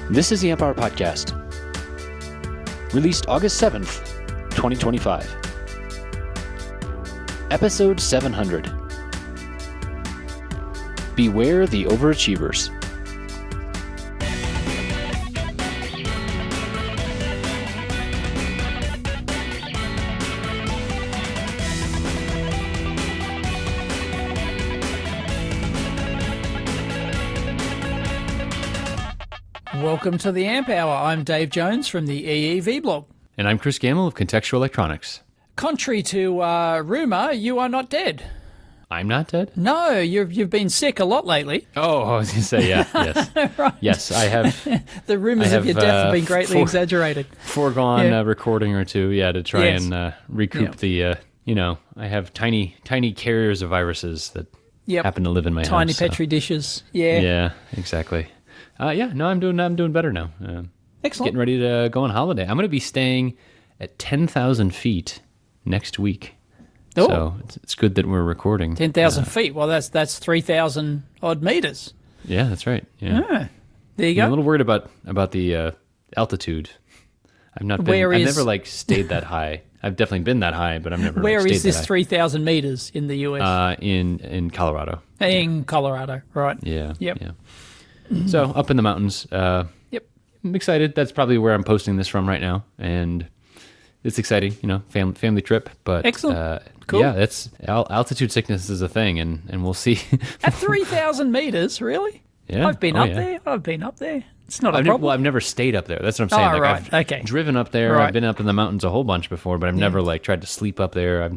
This is the Amp Hour Podcast, released August 7th, 2025. Episode 700. Beware the Overachievers. Welcome to the Amp Hour. I'm Dave Jones from the EEV blog. And I'm Chris Gamble of Contextual Electronics. Contrary to rumour, you are not dead. I'm not dead? No, you've been sick a lot lately. Oh, I was going to say, yes. Right. Yes, I have. The rumours of your death have been greatly exaggerated. Foregone a recording or two, to try and recoup the, I have tiny carriers of viruses that happen to live in my house. Tiny Petri dishes, Yeah, exactly. I'm doing better now. Excellent. Getting ready to go on holiday. I'm going to be staying at 10,000 feet next week. Oh. So it's good that we're recording. 10,000 feet. Well, that's 3,000 odd meters. Yeah, that's right. Yeah. There you go. I'm a little worried about the altitude. I've never stayed that high. I've definitely been that high, but I've never. Where stayed is this that high. 3,000 meters in the US? In Colorado. In Colorado, right? Yeah. Yep. Yeah. So up in the mountains. Yep. I'm excited. That's probably where I'm posting this from right now, and it's exciting. Family trip. But excellent. Cool. Yeah, that's altitude sickness is a thing, and we'll see. At 3,000 meters, really? Yeah. I've been up there. It's not a problem. I've never stayed up there. That's what I'm saying. Oh, right. I've driven up there. Right. I've been up in the mountains a whole bunch before, but I've never tried to sleep up there.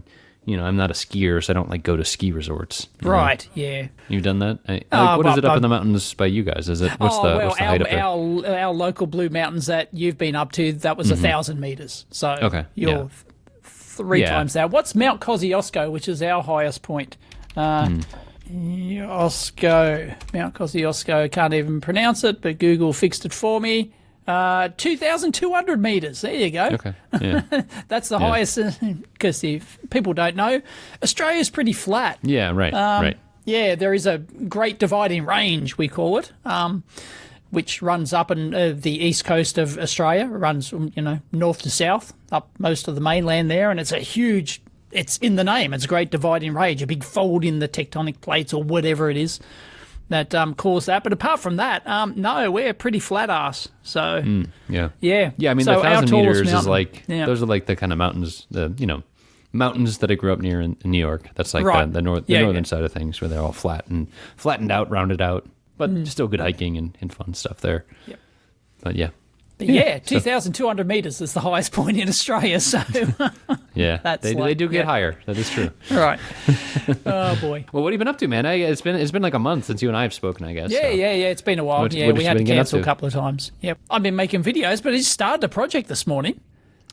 I'm not a skier, so I don't go to ski resorts. Right. Yeah. You've done that? What is it up in the mountains by you guys? Is it what's the height up there? Our local Blue Mountains that you've been up to, that was 1,000 meters. So you're three times that. What's Mount Kosciuszko, which is our highest point? Mount Kosciuszko, can't even pronounce it, but Google fixed it for me. 2,200 meters. There you go. Okay. Yeah. That's the highest, because if people don't know, Australia's pretty flat. Yeah, right. Right. Yeah, there is a Great Dividing Range, we call it, which runs up in the east coast of Australia. It runs, north to south, up most of the mainland there, and it's a huge, it's in the name, it's a Great Dividing Range, a big fold in the tectonic plates or whatever it is that caused that. But apart from that, no, we're pretty flat ass. So, Yeah. Yeah. I mean, so the 1,000 meters is those are the kind of mountains, mountains that I grew up near in New York. That's the northern side of things, where they're all flattened out, rounded out, but still good hiking and fun stuff there. Yep. But yeah. But 2,200 meters is the highest point in Australia. So yeah, they do get higher. That is true. Right. Oh boy. Well, what have you been up to, man? It's been like a month since you and I have spoken, I guess. Yeah. It's been a while. We had to cancel a couple of times. Yep. I've been making videos, but I just started a project this morning.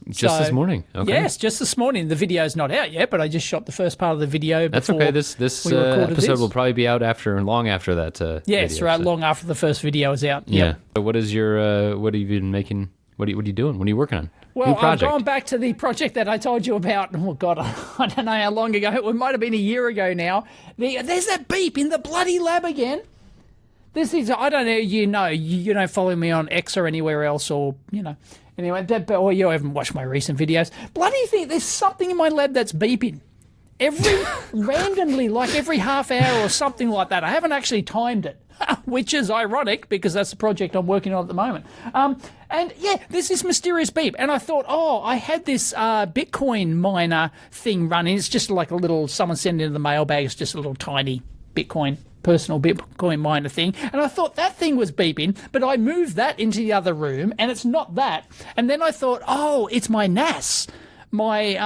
This morning? Okay. Yes, just this morning. The video's not out yet, but I just shot the first part of the video. That's okay. This episode will probably be out long after that. Yes, video, right, long after the first video is out. Yeah. Yep. So what is your? What have you been making? What are you doing? What are you working on? Well, I'm going back to the project that I told you about. Oh God, I don't know how long ago. It might have been a year ago now. There's that beep in the bloody lab again. This is, I don't know, you don't follow me on X or anywhere else, or, anyway, or you haven't watched my recent videos. Bloody thing, there's something in my lab that's beeping. Randomly, like every half hour or something like that. I haven't actually timed it, which is ironic because that's the project I'm working on at the moment. There's this mysterious beep. And I thought, I had this Bitcoin miner thing running. It's just like a little, someone sent it into the mailbag. It's just a little tiny personal Bitcoin miner thing, and I thought that thing was beeping, but I moved that into the other room, and it's not that. And then I thought, it's my NAS, my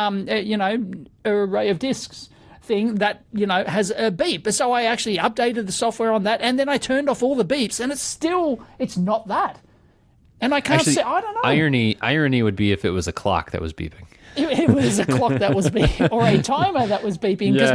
array of disks thing that has a beep. So I actually updated the software on that, and then I turned off all the beeps, and it's not that. And I can't say, I don't know. Irony would be if it was a clock that was beeping. It was a clock that was beeping, or a timer that was beeping, because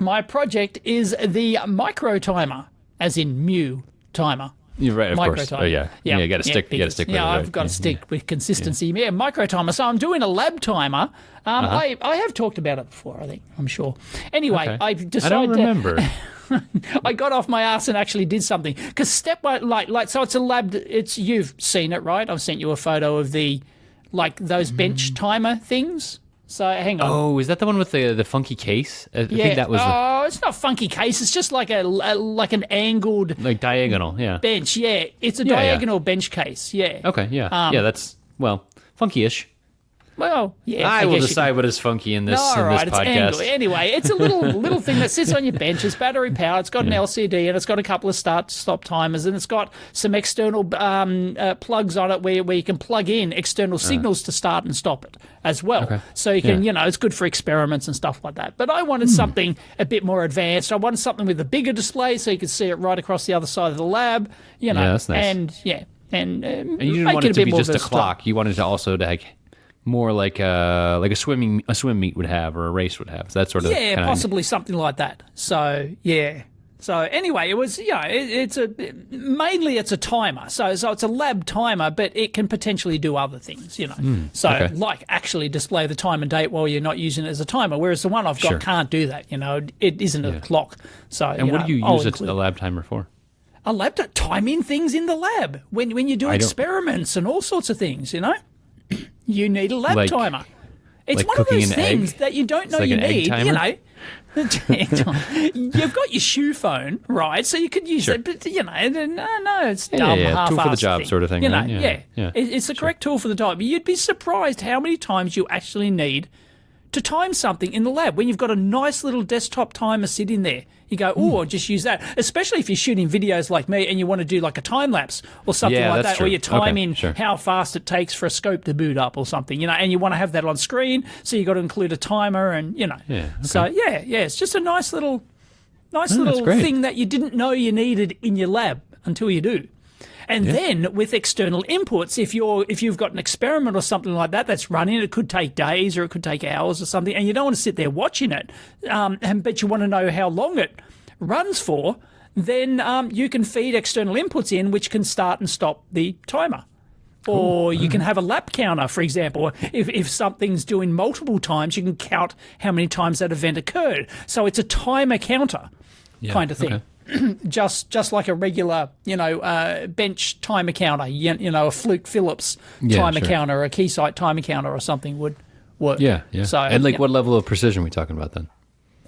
My project is the micro timer, as in Mew timer. You're right, of micro course. timer. Oh yeah, you got to stick. You got to stick with it. I've right? got to stick with consistency. Yeah, micro timer. So I'm doing a lab timer. I have talked about it before. I'm sure. Anyway, I've decided. I don't remember. I got off my ass and actually did something because step one, so it's a lab. You've seen it, right? I've sent you a photo of those bench timer things. So hang on. Oh, is that the one with the funky case? I think that was. It's not funky case. It's just like an angled, diagonal. Yeah. bench. Yeah, it's a diagonal bench case. Yeah. Okay. Yeah. That's funky-ish. Well, yeah. I will decide what is funky in this it's podcast. angled. Anyway, it's a little thing that sits on your bench. It's battery powered. It's got an LCD and it's got a couple of start-stop timers and it's got some external plugs on it where you can plug in external signals to start and stop it as well. Okay. So you can, it's good for experiments and stuff like that. But I wanted something a bit more advanced. I wanted something with a bigger display so you could see it right across the other side of the lab. Yeah, that's nice. And and you didn't want it to be just a clock. You wanted to also more like a swim meet would have or a race would have. So that sort of possibly something like that. So So anyway, it was mainly it's a timer. So it's a lab timer, but it can potentially do other things. Like actually display the time and date while you're not using it as a timer. Whereas the one I've got can't do that. It isn't a clock. So what do you use a lab timer for? A lab to time in things in the lab when you do experiments and all sorts of things. You need a lab timer. It's one of those things that you don't know you need. You've got your shoe phone, right? So you could use it, but no, it's dumb, half-assed tool for the job thing. sort of thing. It's the correct tool for the job. You'd be surprised how many times you actually need to time something in the lab when you've got a nice little desktop timer sitting there. You go, I'll just use that. Especially if you're shooting videos like me and you want to do like a time lapse or something like that, or you're timing how fast it takes for a scope to boot up or something, and you want to have that on screen, so you got to include a timer and So it's just a nice little thing that you didn't know you needed in your lab until you do. And then with external inputs, if you've got an experiment or something like that that's running, it could take days or it could take hours or something, and you don't want to sit there watching it, but you want to know how long it runs for, then you can feed external inputs in, which can start and stop the timer. Or you can have a lap counter, for example. If something's doing multiple times, you can count how many times that event occurred. So it's a timer counter kind of thing. Okay. Just like a regular, bench timer counter, a Fluke Phillips timer counter, a Keysight timer counter or something would work. Yeah. So, and what level of precision are we talking about then?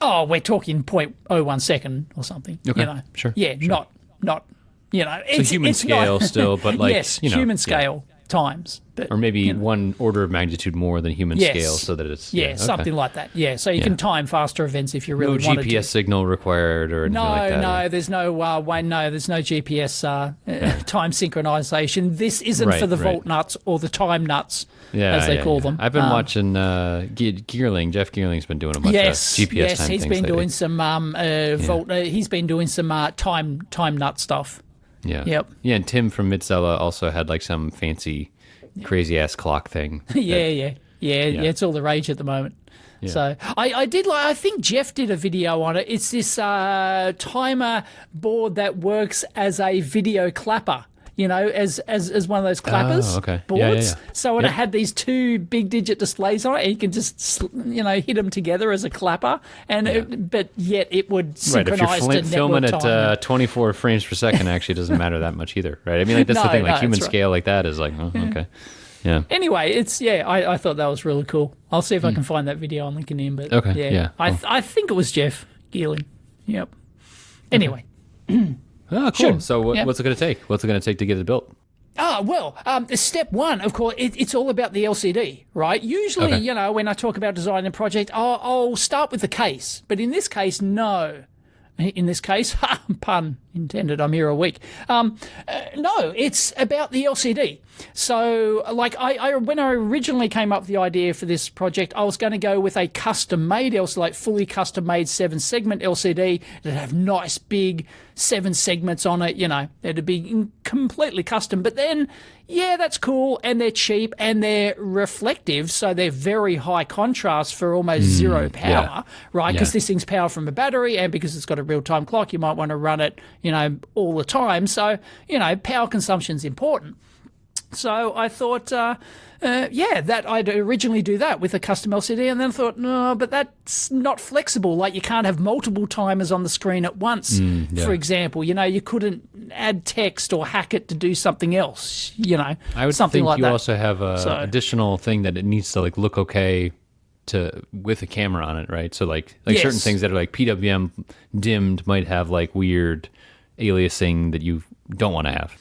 Oh, we're talking 0.01 second or something. Okay, sure. Yeah, sure. not, it's human scale still, but human scale times. But, or maybe one order of magnitude more than human scale so that it's... something like that. Yeah, so you can time faster events if you really wanted to. No GPS signal required or anything like that? No, there's no there's no GPS time synchronization. This isn't for the vault nuts or the time nuts, as they call them. I've been watching Geerling. Jeff Geerling's been doing a bunch of GPS time things. Yes, he's been doing some vault. He's been doing some time nut stuff. Yeah. Yep. Yeah, and Tim from Midzella also had some fancy, crazy ass clock thing. Yeah. It's all the rage at the moment. Yeah. So I think Jeff did a video on it. It's this timer board that works as a video clapper. As one of those clappers boards. So it had these two big digit displays on it, and you can just hit them together as a clapper, and but yet it would synchronize if you're filming at 24 frames per second, actually doesn't matter that much either, right? I mean, that's the thing. Human scale like that is okay. Yeah. Anyway, I thought that was really cool. I'll see if I can find that video on LinkedIn. But I think it was Jeff Geerling. Yep. Anyway. Oh, cool. Sure. So what's it going to take? What's it going to take to get it built? Step one, of course, it's all about the LCD, right? Usually, when I talk about designing a project, I'll start with the case. But in this case, no. In this case, pun intended, I'm here a week. No, it's about the LCD. So, when I originally came up with the idea for this project, I was going to go with a custom-made LCD, fully custom-made 7-segment LCD that'd have nice big 7 segments on it. It'd be completely custom. But then, yeah, that's cool, and they're cheap, and they're reflective, so they're very high contrast for almost zero power, right? Because this thing's powered from a battery, and because it's got a real-time clock, you might want to run it, all the time. So, power consumption's important. So I thought, that I'd originally do that with a custom LCD, and then I thought, no, but that's not flexible. Like, you can't have multiple timers on the screen at once, for example. You couldn't add text or hack it to do something else, I would something think like you that. also have an additional thing that it needs to look okay with a camera on it, right? So like certain things that are like PWM dimmed might have weird aliasing that you don't want to have.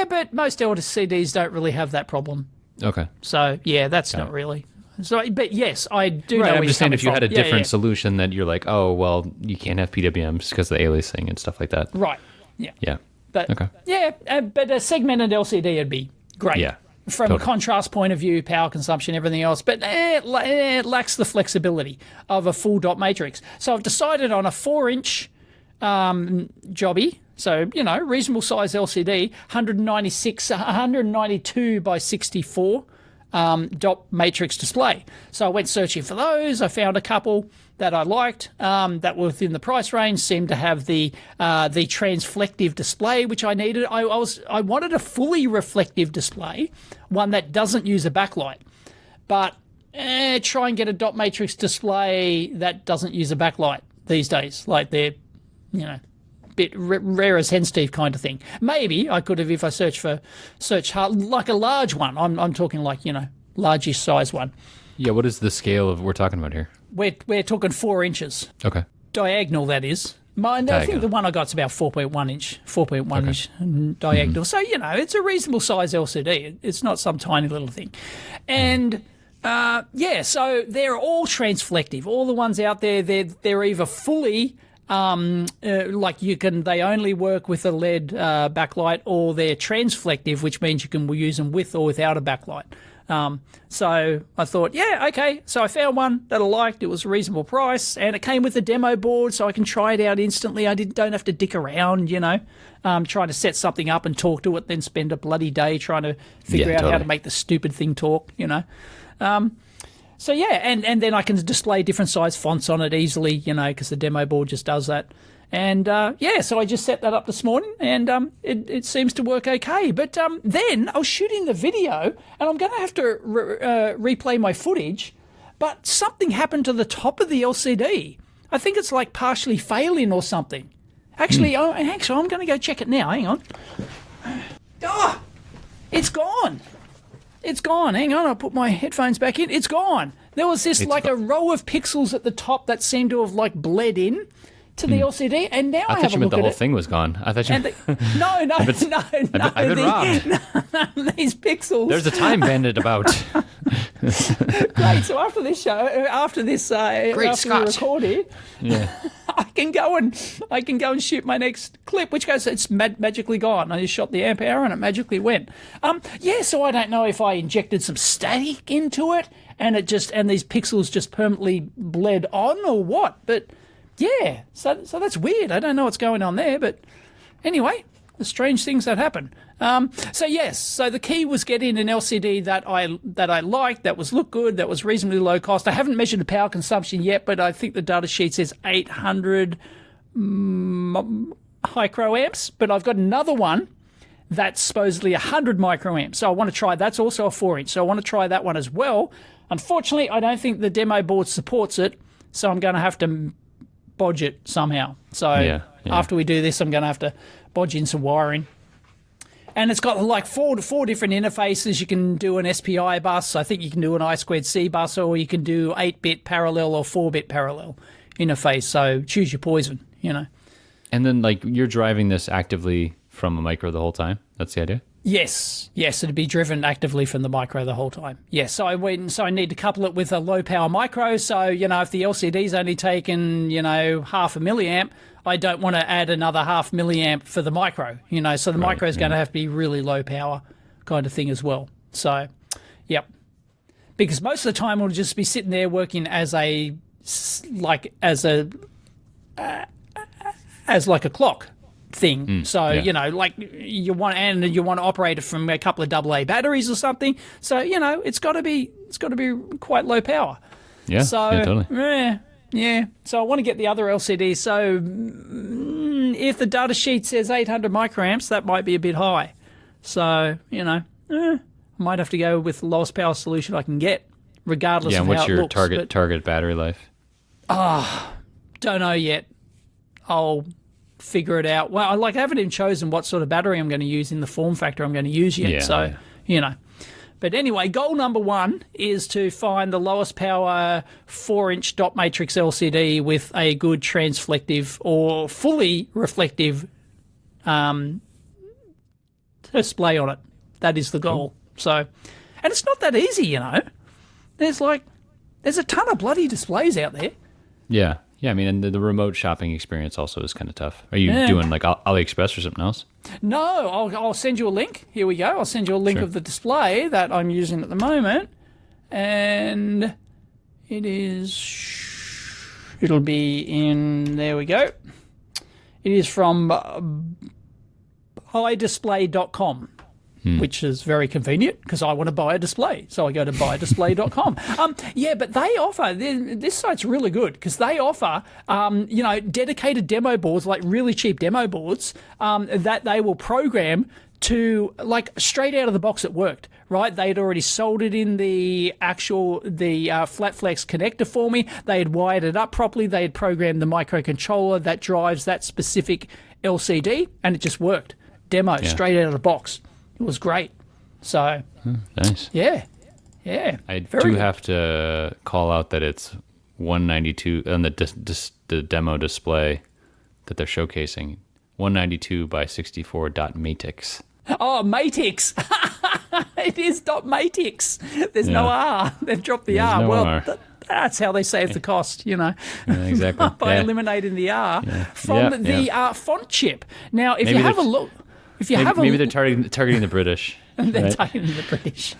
But most LCDs don't really have that problem. Okay. So that's not really. So, but yes, I do. Right, know I'm just saying if you had a different solution. solution that you're like, oh well, you can't have PWMs because of the aliasing and stuff like that. Right. Yeah. Yeah. But okay. Yeah, but a segmented LCD would be great. Yeah. From a contrast point of view, power consumption, everything else, but it lacks the flexibility of a full dot matrix. So I've decided on a 4-inch jobby. So, reasonable size LCD, 192 by 64 dot matrix display. So I went searching for those. I found a couple that I liked that were within the price range, seemed to have the transflective display, which I needed. I wanted a fully reflective display, one that doesn't use a backlight. But try and get a dot matrix display that doesn't use a backlight these days. Like, they're, bit rare as hen's teeth kind of thing. Maybe I could have, if I searched hard, like a large one. I'm talking largish size one. Yeah, what is the scale of we're talking about here? We're talking 4 inches. Okay. Diagonal, that is. I think the one I got's about 4.1 inch diagonal. So, it's a reasonable size LCD. It's not some tiny little thing. And so they're all transflective. All the ones out there, they're either fully they only work with a LED backlight, or they're transflective, which means you can use them with or without a backlight. So I thought, okay. So I found one that I liked. It was a reasonable price, and it came with a demo board, so I can try it out instantly. I don't have to dick around, trying to set something up and talk to it, then spend a bloody day trying to figure out how to make the stupid thing talk, So and then I can display different size fonts on it easily, because the demo board just does that. And so I just set that up this morning, and it seems to work okay. But then I was shooting the video, and I'm going to have to replay my footage. But something happened to the top of the LCD. I think it's partially failing or something. Actually, I'm going to go check it now. Hang on. Oh, it's gone. It's gone. Hang on, I'll put my headphones back in. It's gone. There was this a row of pixels at the top that seemed to have bled in to the LCD, and now I have a look at it. I thought you meant the whole thing was gone. I thought you. No. I've been robbed. These pixels. There's a time bandit about. Great. So after this recording, I can go and shoot my next clip, which goes. It's magically gone. I just shot the amp hour and it magically went. So I don't know if I injected some static into it and these pixels just permanently bled on or what, but. Yeah, so that's weird. I don't know what's going on there, but anyway, the strange things that happen. So the key was getting an LCD that I liked, that looked good, that was reasonably low cost. I haven't measured the power consumption yet, but I think the data sheet says 800 microamps. But I've got another one that's supposedly 100 microamps. So I want to try. That's also a 4-inch. So I want to try that one as well. Unfortunately, I don't think the demo board supports it, so I'm going to have to bodge it somehow. So after we do this, I'm going to have to bodge in some wiring. And it's got four different interfaces. You can do an SPI bus. I think you can do an I2C bus, or you can do 8-bit parallel or 4-bit parallel interface. So choose your poison, And then you're driving this actively from a micro the whole time? That's the idea? Yes, it'd be driven actively from the micro the whole time. Yes, so I need to couple it with a low power micro. So, if the LCD's only taken, half a milliamp, I don't want to add another half milliamp for the micro, so the micro is going to have to be really low power kind of thing as well. So, yep. Because most of the time we'll just be sitting there working as a clock, thing. So, like you want to operate it from a couple of AA batteries or something. So, it's got to be quite low power. Yeah. So, yeah, totally. Yeah. So I want to get the other LCD. So if the data sheet says 800 microamps, that might be a bit high. So, I might have to go with the lowest power solution I can get, regardless of how it looks. Yeah, what's your target battery life? Don't know yet. I'll figure it out. Well, I haven't even chosen what sort of battery I'm going to use in the form factor I'm going to use yet. Yeah, so, But anyway, goal number 1 is to find the lowest power 4-inch dot matrix LCD with a good transflective or fully reflective display on it. That is the goal. So, and it's not that easy, There's a ton of bloody displays out there. Yeah. Yeah, I mean, and the remote shopping experience also is kind of tough. Are you doing like AliExpress or something else? No, I'll send you a link. Here we go. I'll send you a link of the display that I'm using at the moment. And it'll be in, there we go. It is from iDisplay.com. Which is very convenient because I want to buy a display. So I go to buydisplay.com. But they offer, this site's really good because they offer, dedicated demo boards, like really cheap demo boards that they will program to, like, straight out of the box it worked, right? They had already soldered in the flat flex connector for me. They had wired it up properly. They had programmed the microcontroller that drives that specific LCD and it just worked. Demo straight out of the box. It was great. So, nice. Yeah. I do have to call out that it's 192 on the demo display that they're showcasing. 192 by 64 dot matix. Oh, matix. It is dot matix. There's no R. They've dropped the R. No well, R. That's how they save the cost, exactly. by eliminating the R from the font chip. Now, if you have a look. Maybe they're targeting the British. They're targeting the British.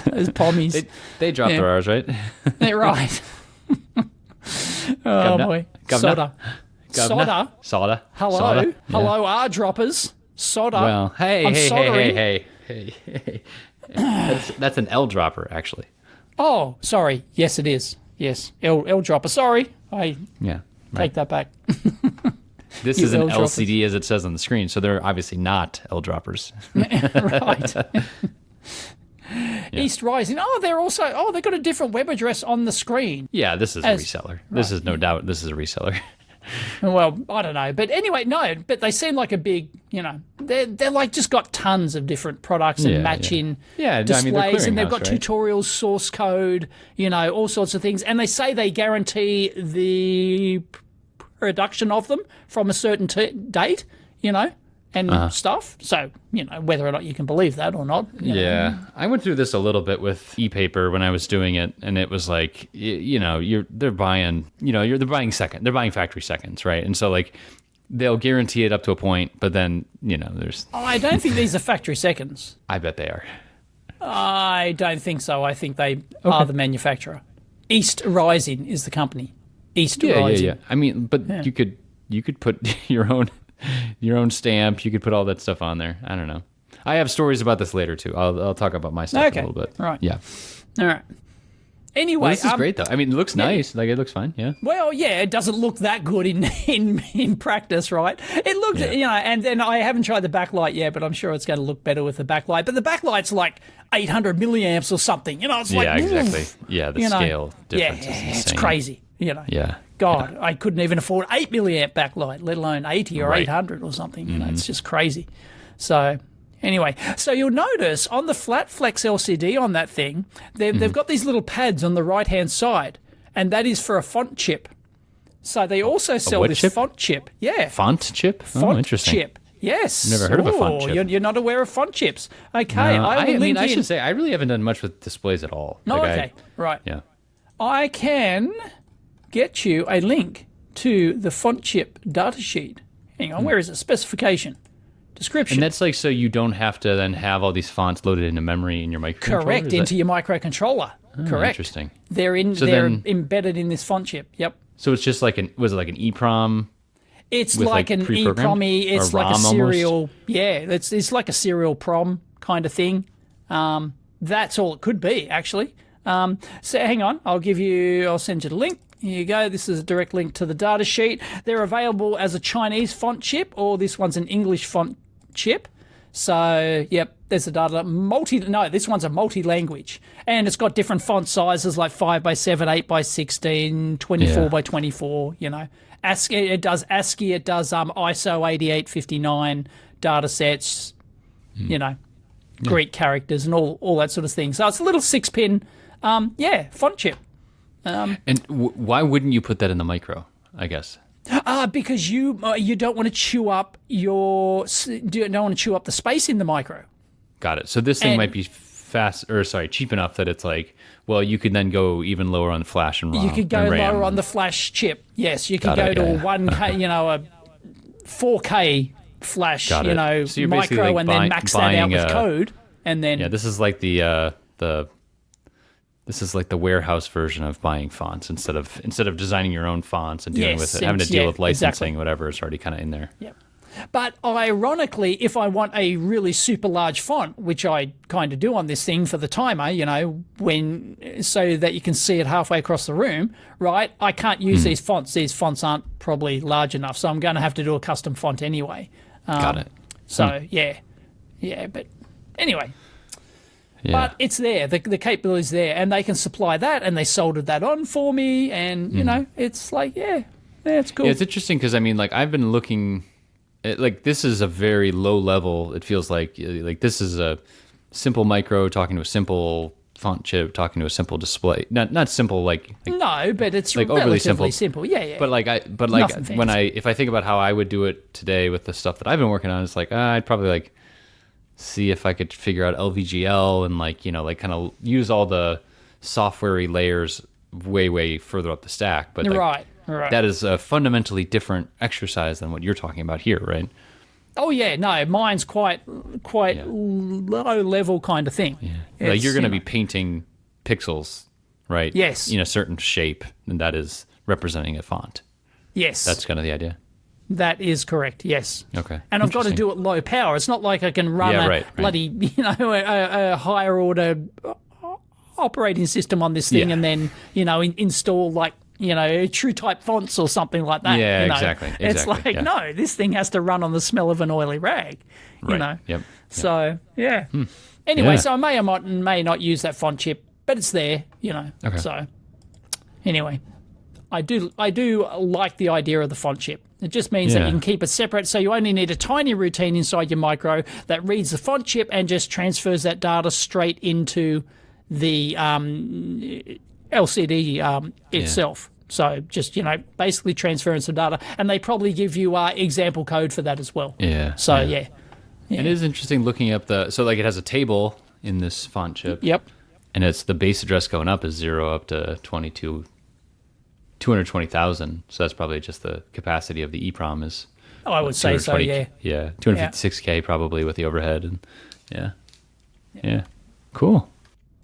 Those pommies. They drop their R's, right? They're right. Oh, boy. Soda. Hello. Hello, R droppers. Soda. Well, hey. That's an L dropper, actually. Oh, sorry. Yes, it is. Yes. L dropper. Sorry. Take that back. This is an LCD as it says on the screen, so they're obviously not L droppers. Right. East Rising. They've got a different web address on the screen. Yeah, this is a reseller. Right. This is no doubt, this is a reseller. Well, I don't know. But anyway, no, but they seem like a big, they're like just got tons of different products and matching displays, and they've got tutorials, source code, all sorts of things. And they say they guarantee the production of them from a certain date, and stuff. So, whether or not you can believe that or not. I went through this a little bit with ePaper when I was doing it, and it was like, they're buying factory seconds, right? And so like they'll guarantee it up to a point, but then, there's... I don't think these are factory seconds. I bet they are. I don't think so. I think they are the manufacturer. East Rising is the company. East Rising. Yeah. I mean, but you could put your own stamp. You could put all that stuff on there. I don't know. I have stories about this later too. I'll talk about my stuff a little bit. Right. Yeah. All right. Anyway, this is great though. I mean, it looks nice. Like it looks fine. Yeah. Well, yeah, it doesn't look that good in practice, right? It looks, and then I haven't tried the backlight yet, but I'm sure it's going to look better with the backlight. But the backlight's like 800 milliamps or something. It's like exactly. Yeah, the scale difference is insane. It's crazy. Yeah. God, I couldn't even afford 8 milliamp backlight, let alone 80 or 800 or something. It's just crazy. So anyway, so you'll notice on the flat flex LCD on that thing, they've got these little pads on the right-hand side, and that is for a font chip. So they also sell this font chip. Yeah. Font chip? Font interesting. chip. Yes. Never heard of a font chip. You're not aware of font chips. Okay. No, I should say, I really haven't done much with displays at all. No, okay. Right. Yeah. I can get you a link to the font chip datasheet. Hang on, where is it? Specification. Description. And that's like so you don't have to then have all these fonts loaded into memory in your microcontroller? Correct, into your microcontroller. Correct. Interesting. They're embedded in this font chip. Yep. So it's just like was it like an EEPROM? It's with, like an pre-programmed? EEPROM-y. It's Or like a ROM serial. almost? Yeah, it's like a serial prom kind of thing. That's all it could be, actually. So hang on, I'll send you the link. Here you go. This is a direct link to the data sheet. They're available as a Chinese font chip, or this one's an English font chip. So, yep, there's the data. This one's a multi-language. And it's got different font sizes like 5x7, 8x16, 24x24, you know. ASCII, it does ASCII, it does ISO 8859 data sets, you know, Greek characters and all that sort of thing. So it's a little 6-pin, font chip. And why wouldn't you put that in the micro, I guess? Because you don't want to chew up the space in the micro. Got it. So this thing might be cheap enough that it's like, well, you could then go even lower on the flash and ROM. You could go lower on the flash chip. Yes, you could go to a 1K, you know, a 4K flash, Got you it. know, So you're micro, basically and then max that out with code, and then this is like this is like the warehouse version of buying fonts instead of designing your own fonts and dealing with it, having to deal with licensing, whatever. It's already kind of in there. Yeah. But ironically, if I want a really super large font, which I kind of do on this thing for the timer, you know, so that you can see it halfway across the room, right? I can't use these fonts. These fonts aren't probably large enough, so I'm going to have to do a custom font anyway. Got it. So yeah, but anyway. Yeah. But it's there. The capability's there, and they can supply that, and they soldered that on for me, and you know, it's like it's cool. Yeah, it's interesting because I mean, like I've been looking. Like this is a very low level. It feels like this is a simple micro talking to a simple font chip talking to a simple display. Not simple like no, but it's like relatively overly simple. Yeah. But if I think about how I would do it today with the stuff that I've been working on, it's like I'd probably like see if I could figure out LVGL and like you know like kind of use all the software-y layers way further up the stack. But like, right. That is a fundamentally different exercise than what you're talking about here, right? Oh yeah, no, mine's quite low level kind of thing. Yeah. Like you're going to be painting pixels, right? Yes. In a certain shape, and that is representing a font. Yes. That's kind of the idea. That is correct, yes. Okay. And I've got to do it low power. It's not like I can run bloody, you know, a higher order operating system on this thing and then, you know, install like, you know, true type fonts or something like that. Yeah, you know? exactly. It's like, no, this thing has to run on the smell of an oily rag, you know. Yep. So, yeah. Anyway, so I may not use that font chip, but it's there, you know. Okay. So, anyway, I do like the idea of the font chip. It just means that you can keep it separate, so you only need a tiny routine inside your micro that reads the font chip and just transfers that data straight into the LCD itself. So just, you know, basically transferring some data. And they probably give you example code for that as well. Yeah. So, yeah. It is interesting looking up so like it has a table in this font chip. Yep. And it's the base address going up is 0 up to 220,000. So that's probably just the capacity of the EEPROM is. Oh, I would say so, yeah. Yeah, 256K probably with the overhead. And yeah. Cool.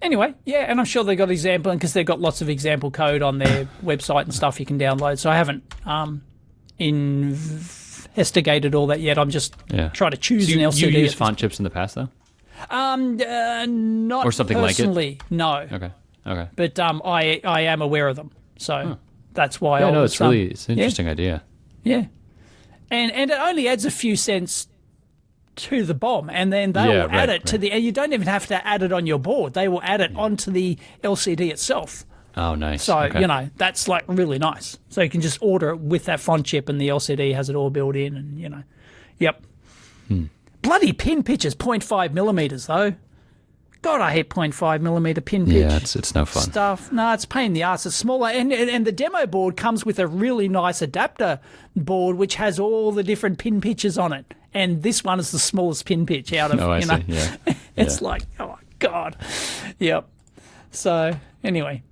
Anyway, and I'm sure they got example, because they've got lots of example code on their website and stuff you can download. So I haven't investigated all that yet. I'm just trying to choose an LCD. You used font chips in the past, though? Not or something personally, like it? No. Okay. But I am aware of them. So that's why I know it's an interesting idea. Yeah. And it only adds a few cents to the BOM, and then they will add it to and you don't even have to add it on your board. They will add it onto the LCD itself. Oh, nice. So, you know, that's like really nice. So you can just order it with that font chip and the LCD has it all built in and, you know. Yep. Bloody pin pitch is 0.5 millimeters though. God, I hate 0.5 millimeter pin pitch. Yeah, it's no fun. Stuff. No, it's a pain in the ass. It's smaller. And the demo board comes with a really nice adapter board which has all the different pin pitches on it. And this one is the smallest pin pitch out of, I you know. see. Yeah. It's like, oh, God. Yep. So, anyway,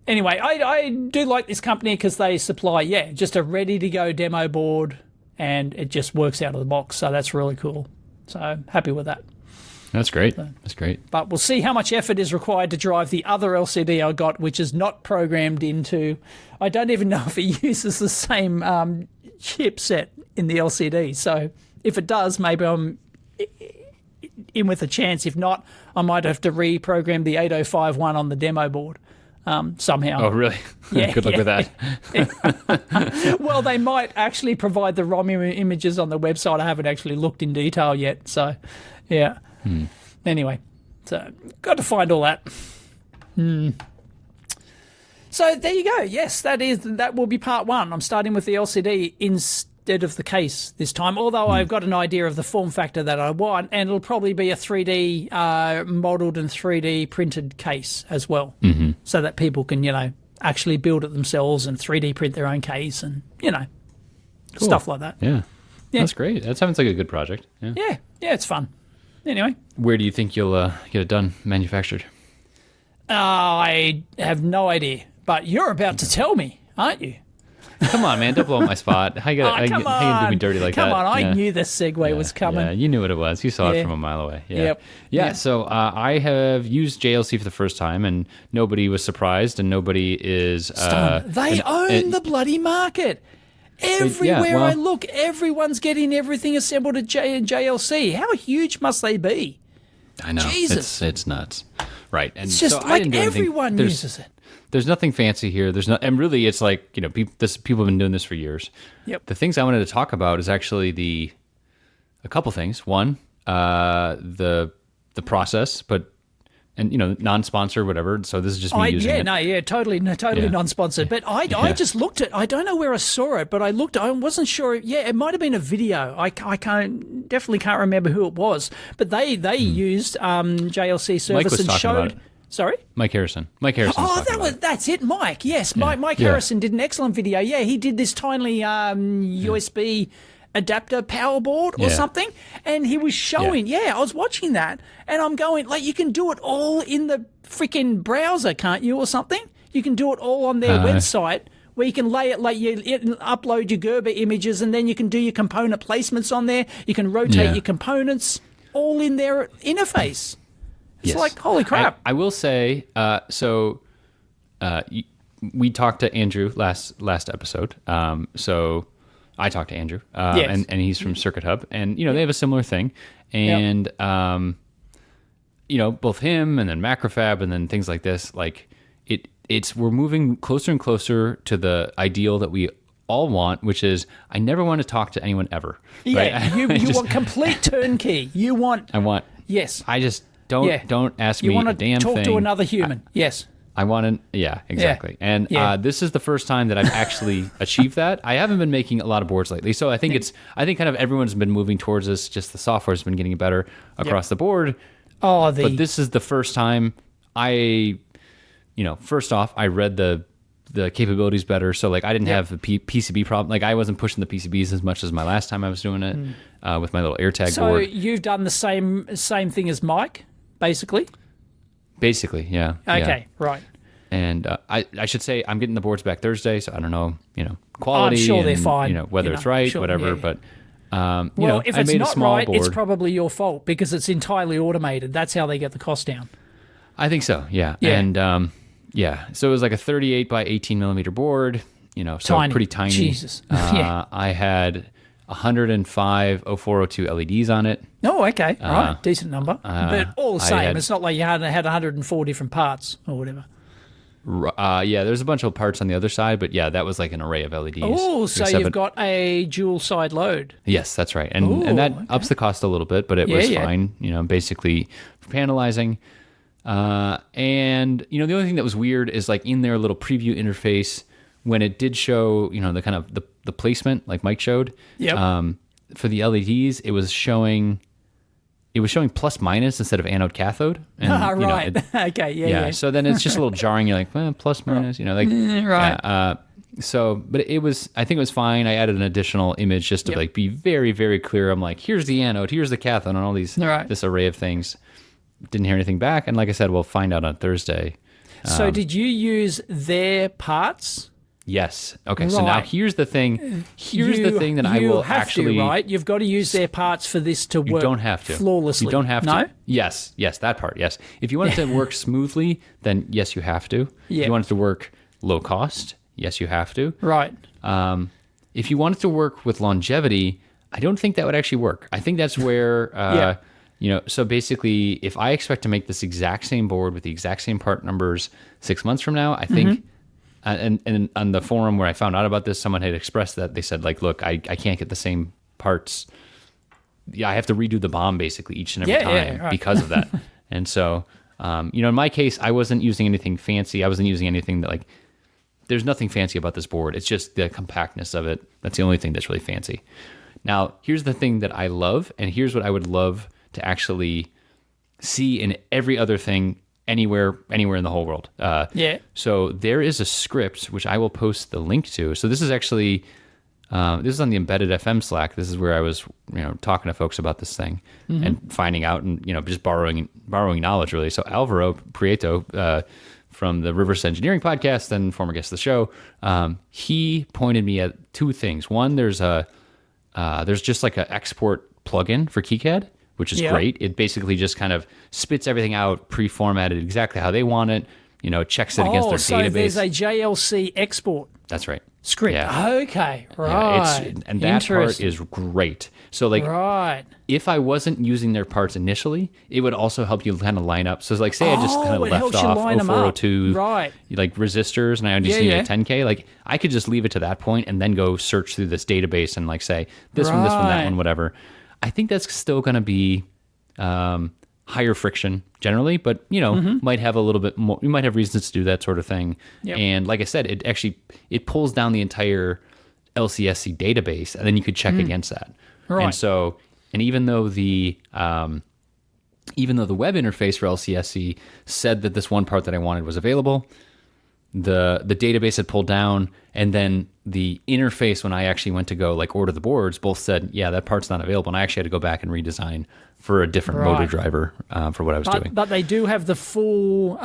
I do like this company because they supply, just a ready-to-go demo board, and it just works out of the box. So that's really cool. So happy with that. That's great. That's great. But we'll see how much effort is required to drive the other LCD I got, which is not programmed into. I don't even know if it uses the same chipset in the LCD. So if it does, maybe I'm in with a chance. If not, I might have to reprogram the 8051 on the demo board somehow. Oh, really? Yeah, Good luck with that. Well, they might actually provide the ROM images on the website. I haven't actually looked in detail yet. So, yeah. Anyway, so got to find all that. So there you go. Yes, that will be part one. I'm starting with the LCD instead of the case this time, although I've got an idea of the form factor that I want, and it'll probably be a 3D modelled and 3D printed case as well, so that people can, actually build it themselves and 3D print their own case and, Cool. stuff like that. Yeah. That's great. That sounds like a good project. Yeah, it's fun. Anyway. Where do you think you'll get it done, manufactured? I have no idea, but you're about to tell me, aren't you? Come on, man. Don't blow up my spot. How you gonna do me dirty like that? Come on, I knew this segue was coming. Yeah, you knew what it was. You saw it from a mile away. Yeah. Yep. So I have used JLC for the first time, and nobody was surprised, and nobody is... they own the bloody market. Everywhere I look, everyone's getting everything assembled at JLC. How huge must they be? I know. Jesus. It's nuts. Right. And it's just so I didn't do everyone uses it. There's nothing fancy here. And really it's like, people have been doing this for years. Yep. The things I wanted to talk about is actually a couple things. One, the process, and non-sponsor, whatever. So this is just me using it. Totally non-sponsored. But I just looked at. I don't know where I saw it, but I looked. I wasn't sure. Yeah, it might have been a video. I definitely can't remember who it was. But they used JLC service and showed. Sorry, Mike Harrison. That's it, Mike. Yes, yeah. Mike Harrison did an excellent video. Yeah, he did this tiny USB adapter power board or something, and he was showing I was watching that, and I'm going, like, you can do it all in the freaking browser, can't you, or something? You can do it all on their website, where you can lay it, like, you upload your Gerber images, and then you can do your component placements on there. You can rotate your components all in their interface. It's like, holy crap. I will say, we talked to Andrew last episode, so I talked to Andrew, and he's from Circuit Hub, and they have a similar thing, and both him and then Macrofab and then things like this, like we're moving closer and closer to the ideal that we all want, which is I never want to talk to anyone ever. Yeah, right? you want complete turnkey. Yes. I just don't ask me a damn thing. You want to talk to another human. Yes. I want to, exactly. And this is the first time that I've actually achieved that. I haven't been making a lot of boards lately, so I think kind of everyone's been moving towards this. Just the software's been getting better across the board. But this is the first time first off, I read the capabilities better, so like I didn't have the PCB problem. Like I wasn't pushing the PCBs as much as my last time I was doing it with my little AirTag board. So you've done the same thing as Mike, basically. Basically, yeah. Okay, right. And I should say I'm getting the boards back Thursday, so I don't know, quality. I'm sure they're fine. Whether it's right, whatever. Yeah. But if it's not right, board. It's probably your fault because it's entirely automated. That's how they get the cost down. I think so. Yeah. And so it was like a 38 by 18 millimeter board. So tiny. Pretty tiny. Jesus. I had 105 0402 LEDs on it. Oh, okay. All right. Decent number. But all the same. It's not like you had 104 different parts or whatever. There's a bunch of parts on the other side, but that was like an array of LEDs. Oh, so you've got a dual side load. Yes, that's right. And that ups the cost a little bit, but it was fine, basically for panelizing. And the only thing that was weird is like in their little preview interface, when it did show, the kind of the placement like Mike showed, for the LEDs, it was showing plus minus instead of anode cathode. And, right. Okay. Yeah. So then it's just a little jarring. You're like, well, plus minus, right. But I think it was fine. I added an additional image just to like be very, very clear. I'm like, here's the anode, here's the cathode, and all this array of things. Didn't hear anything back. And like I said, we'll find out on Thursday. So did you use their parts? Yes. Okay. So now here's the thing. Here's the thing that I will actually. Right. You've got to use their parts for this to work. You don't have to. Flawlessly. You don't have to. No? Yes. That part. Yes. If you want it to work smoothly, then yes, you have to. Yeah. If you want it to work low cost, yes, you have to. Right. If you want it to work with longevity, I don't think that would actually work. I think that's where. So basically, if I expect to make this exact same board with the exact same part numbers 6 months from now, I think, and on the forum where I found out about this, someone had expressed that they said, like, look, I can't get the same parts. Yeah, I have to redo the BOM basically each and every time because of that. And so, in my case, I wasn't using anything fancy. I wasn't using anything that there's nothing fancy about this board. It's just the compactness of it. That's the only thing that's really fancy. Now, here's the thing that I love, and here's what I would love to actually see in every other thing anywhere in the whole world. So there is a script which I will post the link to. So this is actually this is on the Embedded FM Slack. This is where I was talking to folks about this thing and finding out and just borrowing knowledge really. So Alvaro Prieto from the Reverse Engineering podcast and former guest of the show, he pointed me at two things. One, there's just like an export plugin for KiCad, which is great. It basically just kind of spits everything out, pre-formatted exactly how they want it, checks it against their database. So there's a JLC export. That's right. Script. Yeah. Okay, right. Yeah, and that part is great. So if I wasn't using their parts initially, it would also help you kind of line up. So say I just kind of left off 0402 like resistors and I just need a 10K, I could just leave it to that point and then go search through this database and say this one, that one, whatever. I think that's still going to be higher friction generally, but might have a little bit more. You might have reasons to do that sort of thing. Yep. And like I said, it pulls down the entire LCSC database, and then you could check against that. Right. And even though the web interface for LCSC said that this one part that I wanted was available, the database had pulled down, and then the interface when I actually went to go order the boards both said, yeah, that part's not available, and I actually had to go back and redesign for a different motor driver for what I was doing. But they do have the full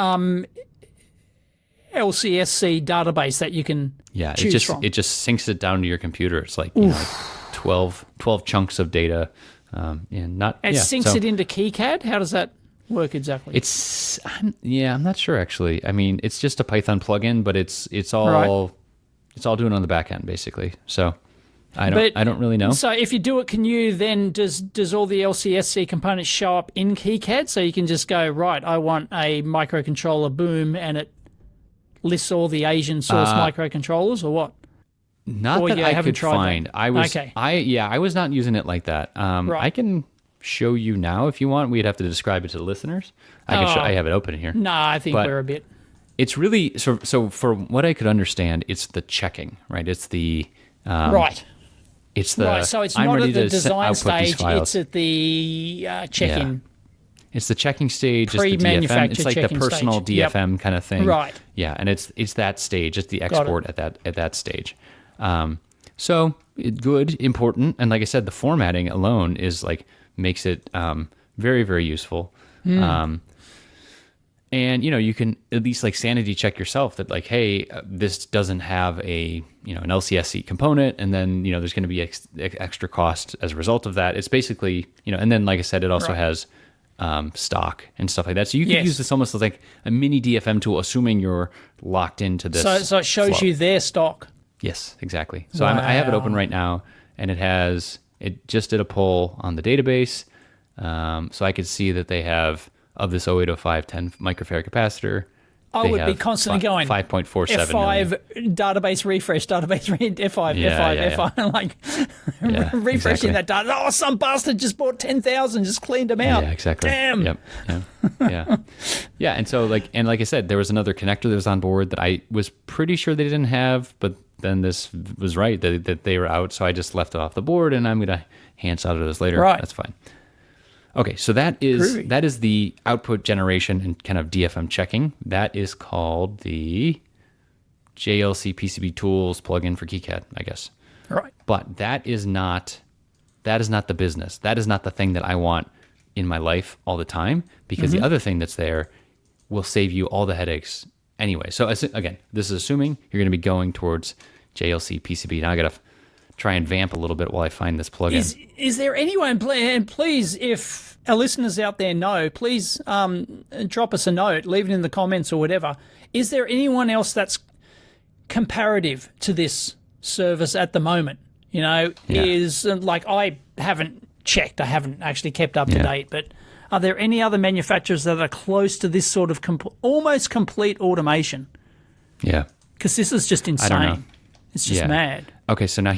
LCSC database that you can choose from. It just syncs it down to your computer. It's 12 chunks of data. And it syncs it into KiCad? How does that work exactly? I'm not sure actually. I mean, it's just a Python plugin, but it's all doing on the back end basically. So I don't really know. So if you do it, can you then does all the LCSC components show up in KiCad? So you can just go, right, I want a microcontroller boom, and it lists all the Asian source microcontrollers, or what? Not that I could find. I was not using it like that. I can show you now if you want. We'd have to describe it to the listeners. I have it open here. No, I think we're a bit. It's really so for what I could understand, it's the checking, right? It's the right. It's the right. So it's not at the design stage. It's at the check-in. Yeah. It's the checking stage. Pre-manufactured. It's like the personal stage. DFM kind of thing. Right. Yeah, and it's that stage. It's the export at that stage. So good, important, and like I said, the formatting alone is makes it very, very useful. And you can at least sanity check yourself that hey, this doesn't have an LCSC component, and then there's going to be extra cost as a result of that. It's basically and then like I said, it also has stock and stuff like that. So you can use this almost as a mini DFM tool, assuming you're locked into this. So it shows you their stock. Yes, exactly. So I have it open right now, and it just did a pull on the database, so I could see that they have. Of this 0805 10 microfarad capacitor, I would be constantly going 5.47 F5 database refresh, F5, F5, refreshing that data. Oh, some bastard just bought 10,000, just cleaned them out. Yeah, exactly. Damn. Yep. Yeah. And so like I said, there was another connector that was on board that I was pretty sure they didn't have, but then this was right that they were out, so I just left it off the board, and I'm gonna hand solder this later. Right. That's fine. Okay, so that is the output generation and kind of DFM checking. That is called the JLC PCB Tools plugin for KiCad, I guess. Right. But that is not the business. That is not the thing that I want in my life all the time, because the other thing that's there will save you all the headaches Anyway, so again, this is assuming you're going to be going towards JLC PCB. Now I got to try and vamp a little bit while I find this plugin. Is there anyone, and please, if our listeners out there know, please drop us a note, leave it in the comments or whatever. Is there anyone else that's comparative to this service at the moment? You know, is like, I haven't checked, I haven't actually kept up to date, but are there any other manufacturers that are close to this sort of almost complete automation? Yeah. Because this is just insane. I don't know. It's just mad. Okay, so now all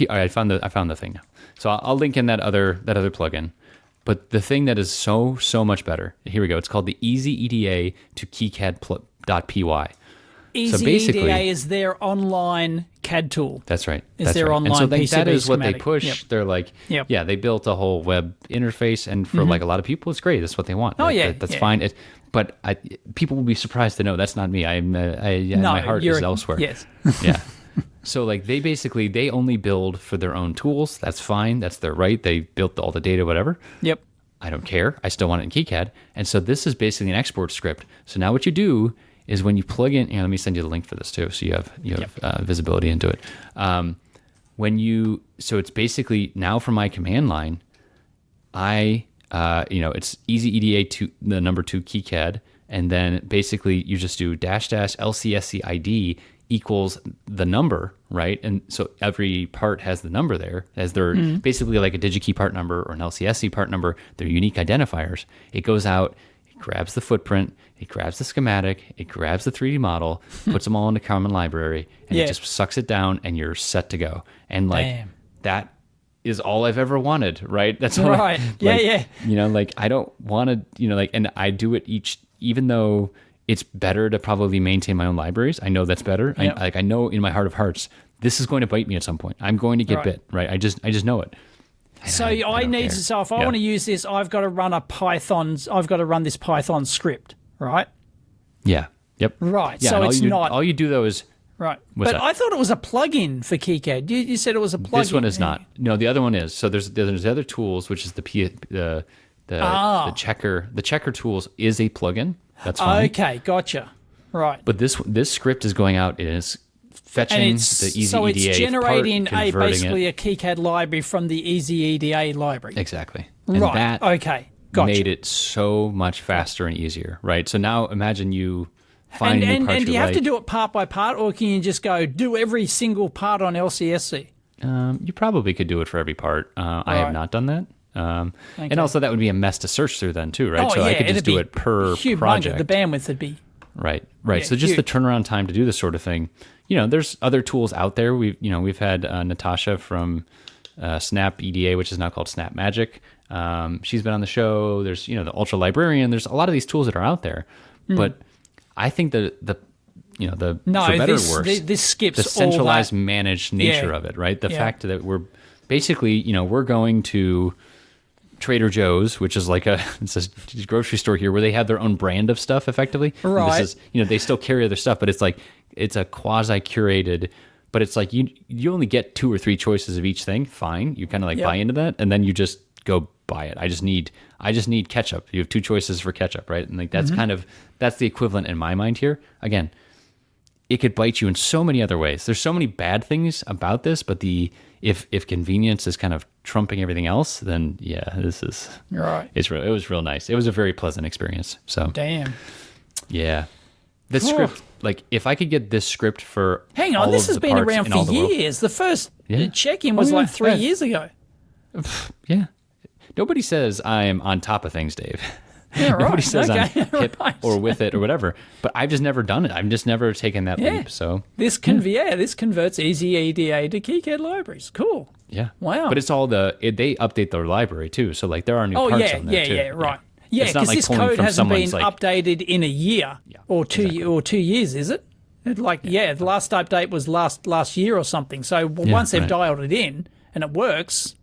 right, I found the thing now. So I'll link in that other plugin. But the thing that is so much better, here we go. It's called the Easy EDA to KeyCAD.py. Easy EDA is their online CAD tool. That's right. Is their online and so PCB that is what schematic. they push. Yep. They're like, they built a whole web interface, and for like a lot of people, it's great. That's what they want. Oh, That's fine. But people will be surprised to know that's not me. My heart is elsewhere. Yes. Yeah. So like they only build for their own tools. That's fine. That's their right. They built all the data, whatever. Yep. I don't care. I still want it in KiCad. And so this is basically an export script. So now what you do is when you plug in, let me send you the link for this too, so you have visibility into it. So it's basically now from my command line, it's Easy EDA to the number 2 KiCad, and then basically you just do -- LCSC ID equals the number, right? And so every part has the number there, as they're basically like a DigiKey part number or an LCSC part number. They're unique identifiers. It goes out, it grabs the footprint, it grabs the schematic, it grabs the 3D model, puts them all in a common library, and it just sucks it down, and you're set to go. And like that is all I've ever wanted, right? That's all right. You know, like I don't want to, and I do it even though it's better to probably maintain my own libraries. I know that's better. I know in my heart of hearts, this is going to bite me at some point. I'm going to get bit, right? I just know it. So if I want to use this, I've got to run this Python script, right? Yeah. Yep. Right. Yeah, so it's not. All you do though is right. But I thought it was a plugin for KiCad. You said it was a plugin. This one is not. No, the other one is. So there's other tools, which is the checker. The checker tools is a plugin. That's fine. Okay, gotcha. Right. But this script is going out. It is fetching the Easy EDA so it's generating part, basically a KiCad library from the Easy EDA library. Exactly. And right. that made it so much faster and easier, right? So now imagine you find new parts and do you have to do it part by part, or can you just go do every single part on LCSC? You probably could do it for every part. I have not done that. And also that would be a mess to search through then too, right? Oh, so I could just do it per project. The bandwidth would be right. So just the turnaround time to do this sort of thing. There's other tools out there. We've had Natasha from Snap EDA, which is now called Snap Magic. She's been on the show. There's the Ultra Librarian. There's a lot of these tools that are out there, but I think for better or worse, this skips the centralized, all that. Managed nature of it, right? The fact that we're basically, we're going to Trader Joe's, which is like it's a grocery store here where they have their own brand of stuff effectively. Right. This is, they still carry other stuff, but it's like, it's a quasi curated, but it's like you only get 2 or 3 choices of each thing. Fine. You kind of buy into that, and then you just go buy it. I just need ketchup. You have 2 choices for ketchup, right? And that's that's the equivalent in my mind here. Again, it could bite you in so many other ways. There's so many bad things about this, but if convenience is kind of trumping everything else, then this is right. It was real nice. It was a very pleasant experience. So damn. Yeah. The script, if I could get this script for hang on, this has been around for years. The first check-in was 3 years ago. Yeah. Nobody says I'm on top of things, Dave. Yeah, right. Nobody says I'm hip right. or with it or whatever. But I've just never done it. I've just never taken that leap. So this converts Easy EDA to KiCad libraries. Cool. Yeah. Wow. But it's all they update their library too. So there are new parts on there too. Yeah, right. Yeah, because this code hasn't been updated in a year or 2 years, is it? The last update was last year or something. So once they've dialed it in and it works,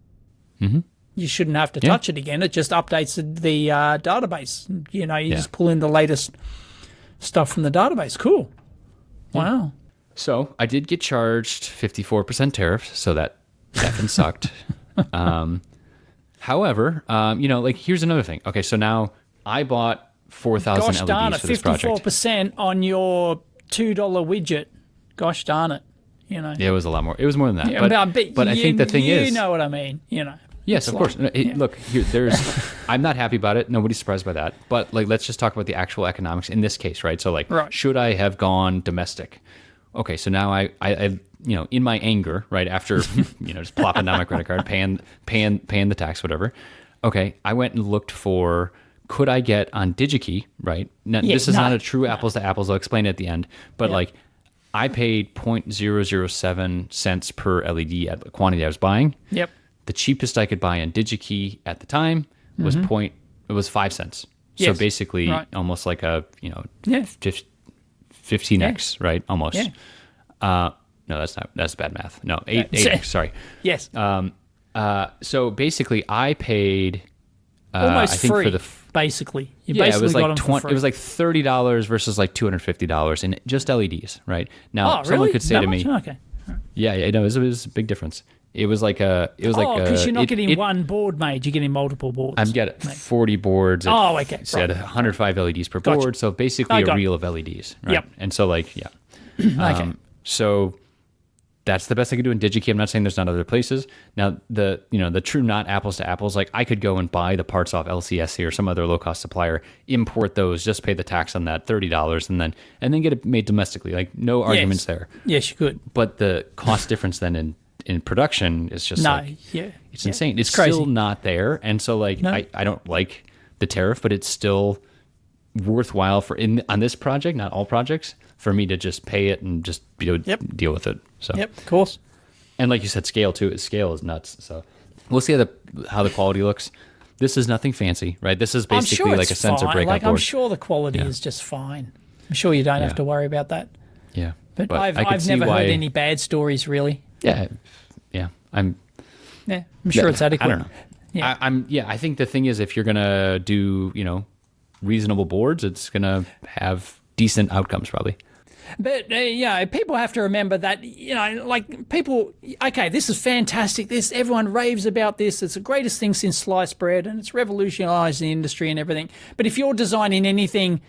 you shouldn't have to touch it again. It just updates the database. You just pull in the latest stuff from the database. Cool. Wow. So I did get charged 54% tariff, so that effing sucked. However, here's another thing. Okay, so now I bought 4,000 Gosh darn LEDs it, for this project. 54% on your $2 widget. Gosh darn it. You know. Yeah, it was a lot more. It was more than that. Yeah, but I think the thing is, you know what I mean. You know. Yes, of course. Look, I'm not happy about it. Nobody's surprised by that. But like, let's just talk about the actual economics in this case, right? So like, should I have gone domestic? Okay, so now I in my anger, right after just plopping down my credit card, paying the tax, whatever. Okay, I went and looked for, could I get on DigiKey, right? Now, this is not a true apples to apples. I'll explain it at the end. But like, I paid 0.007 cents per LED at the quantity I was buying. Yep. The cheapest I could buy on DigiKey at the time was 5 cents. Yes. So basically, almost like a 15x, right? Almost. Yeah. No, that's bad math. No, 8x. Sorry. Yes. So basically, I paid almost I think free. For the basically, it was like it was like $30 versus like $250 in just LEDs, right? Now, someone could say to me, okay. Yeah, it was a big difference. It was like because you're not getting one board made, you're getting multiple boards. I'm getting 40 boards. Okay. So 105 LEDs per board, so basically a reel of LEDs, right? Yep. And so like, Okay. So that's the best I could do in DigiKey. I'm not saying there's not other places. Now the true not apples to apples, like I could go and buy the parts off LCSC or some other low cost supplier, import those, just pay the tax on that $30, and then get it made domestically. Like no arguments there. Yes, you could. But the cost difference then in production is just it's insane. It's crazy. Still not there, and so like I don't like the tariff, but it's still worthwhile on this project, not all projects, for me to just pay it and just deal with it. So of course. And like you said, scale too. Scale is nuts. So we'll see how the quality looks. This is nothing fancy, right? This is basically like a sensor breakout board. I'm sure the quality is just fine. I'm sure you don't have to worry about that. Yeah, but I've never heard any bad stories really. Yeah. I'm sure it's adequate. I don't know. Yeah. I think the thing is, if you're gonna do reasonable boards, it's gonna have decent outcomes probably. But people have to remember that like people. Okay, this is fantastic. Everyone raves about this. It's the greatest thing since sliced bread, and it's revolutionised the industry and everything. But if you're designing anything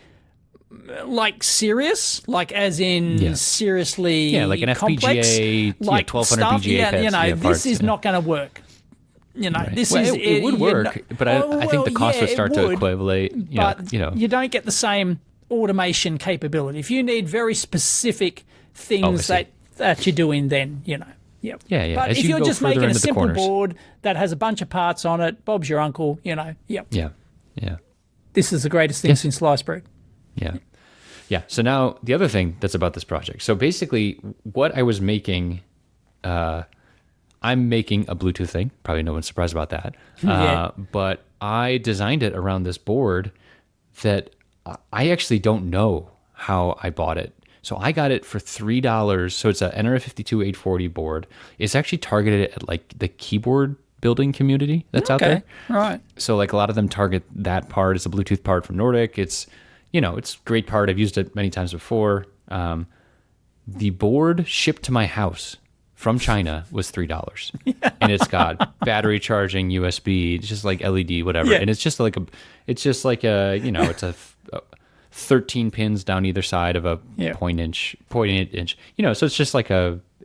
like serious, like as in seriously, like an complex, FPGA, like 1200 BGA pads, this is not going to work. Right. It would work, but I think the cost would start to equivalate. You don't get the same automation capability. If you need very specific things that you're doing, then Yeah. But if you're just making a simple board that has a bunch of parts on it, Bob's your uncle. Yeah. This is the greatest thing since sliced bread. Yeah. So now the other thing that's about this project. So basically, what I was making, I'm making a Bluetooth thing. Probably no one's surprised about that. But I designed it around this board that I actually don't know how I bought it. So I got it for $3. So it's a NRF52 840 board. It's actually targeted at like the keyboard building community that's out there. Right. So like a lot of them target that part. It's a Bluetooth part from Nordic. It's it's a great part. I've used it many times before. The board shipped to my house from China was $3, and it's got battery charging, USB, it's just like LED, whatever, and it's just like a it's a 13 pins down either side of a 0.8 inch, so it's just like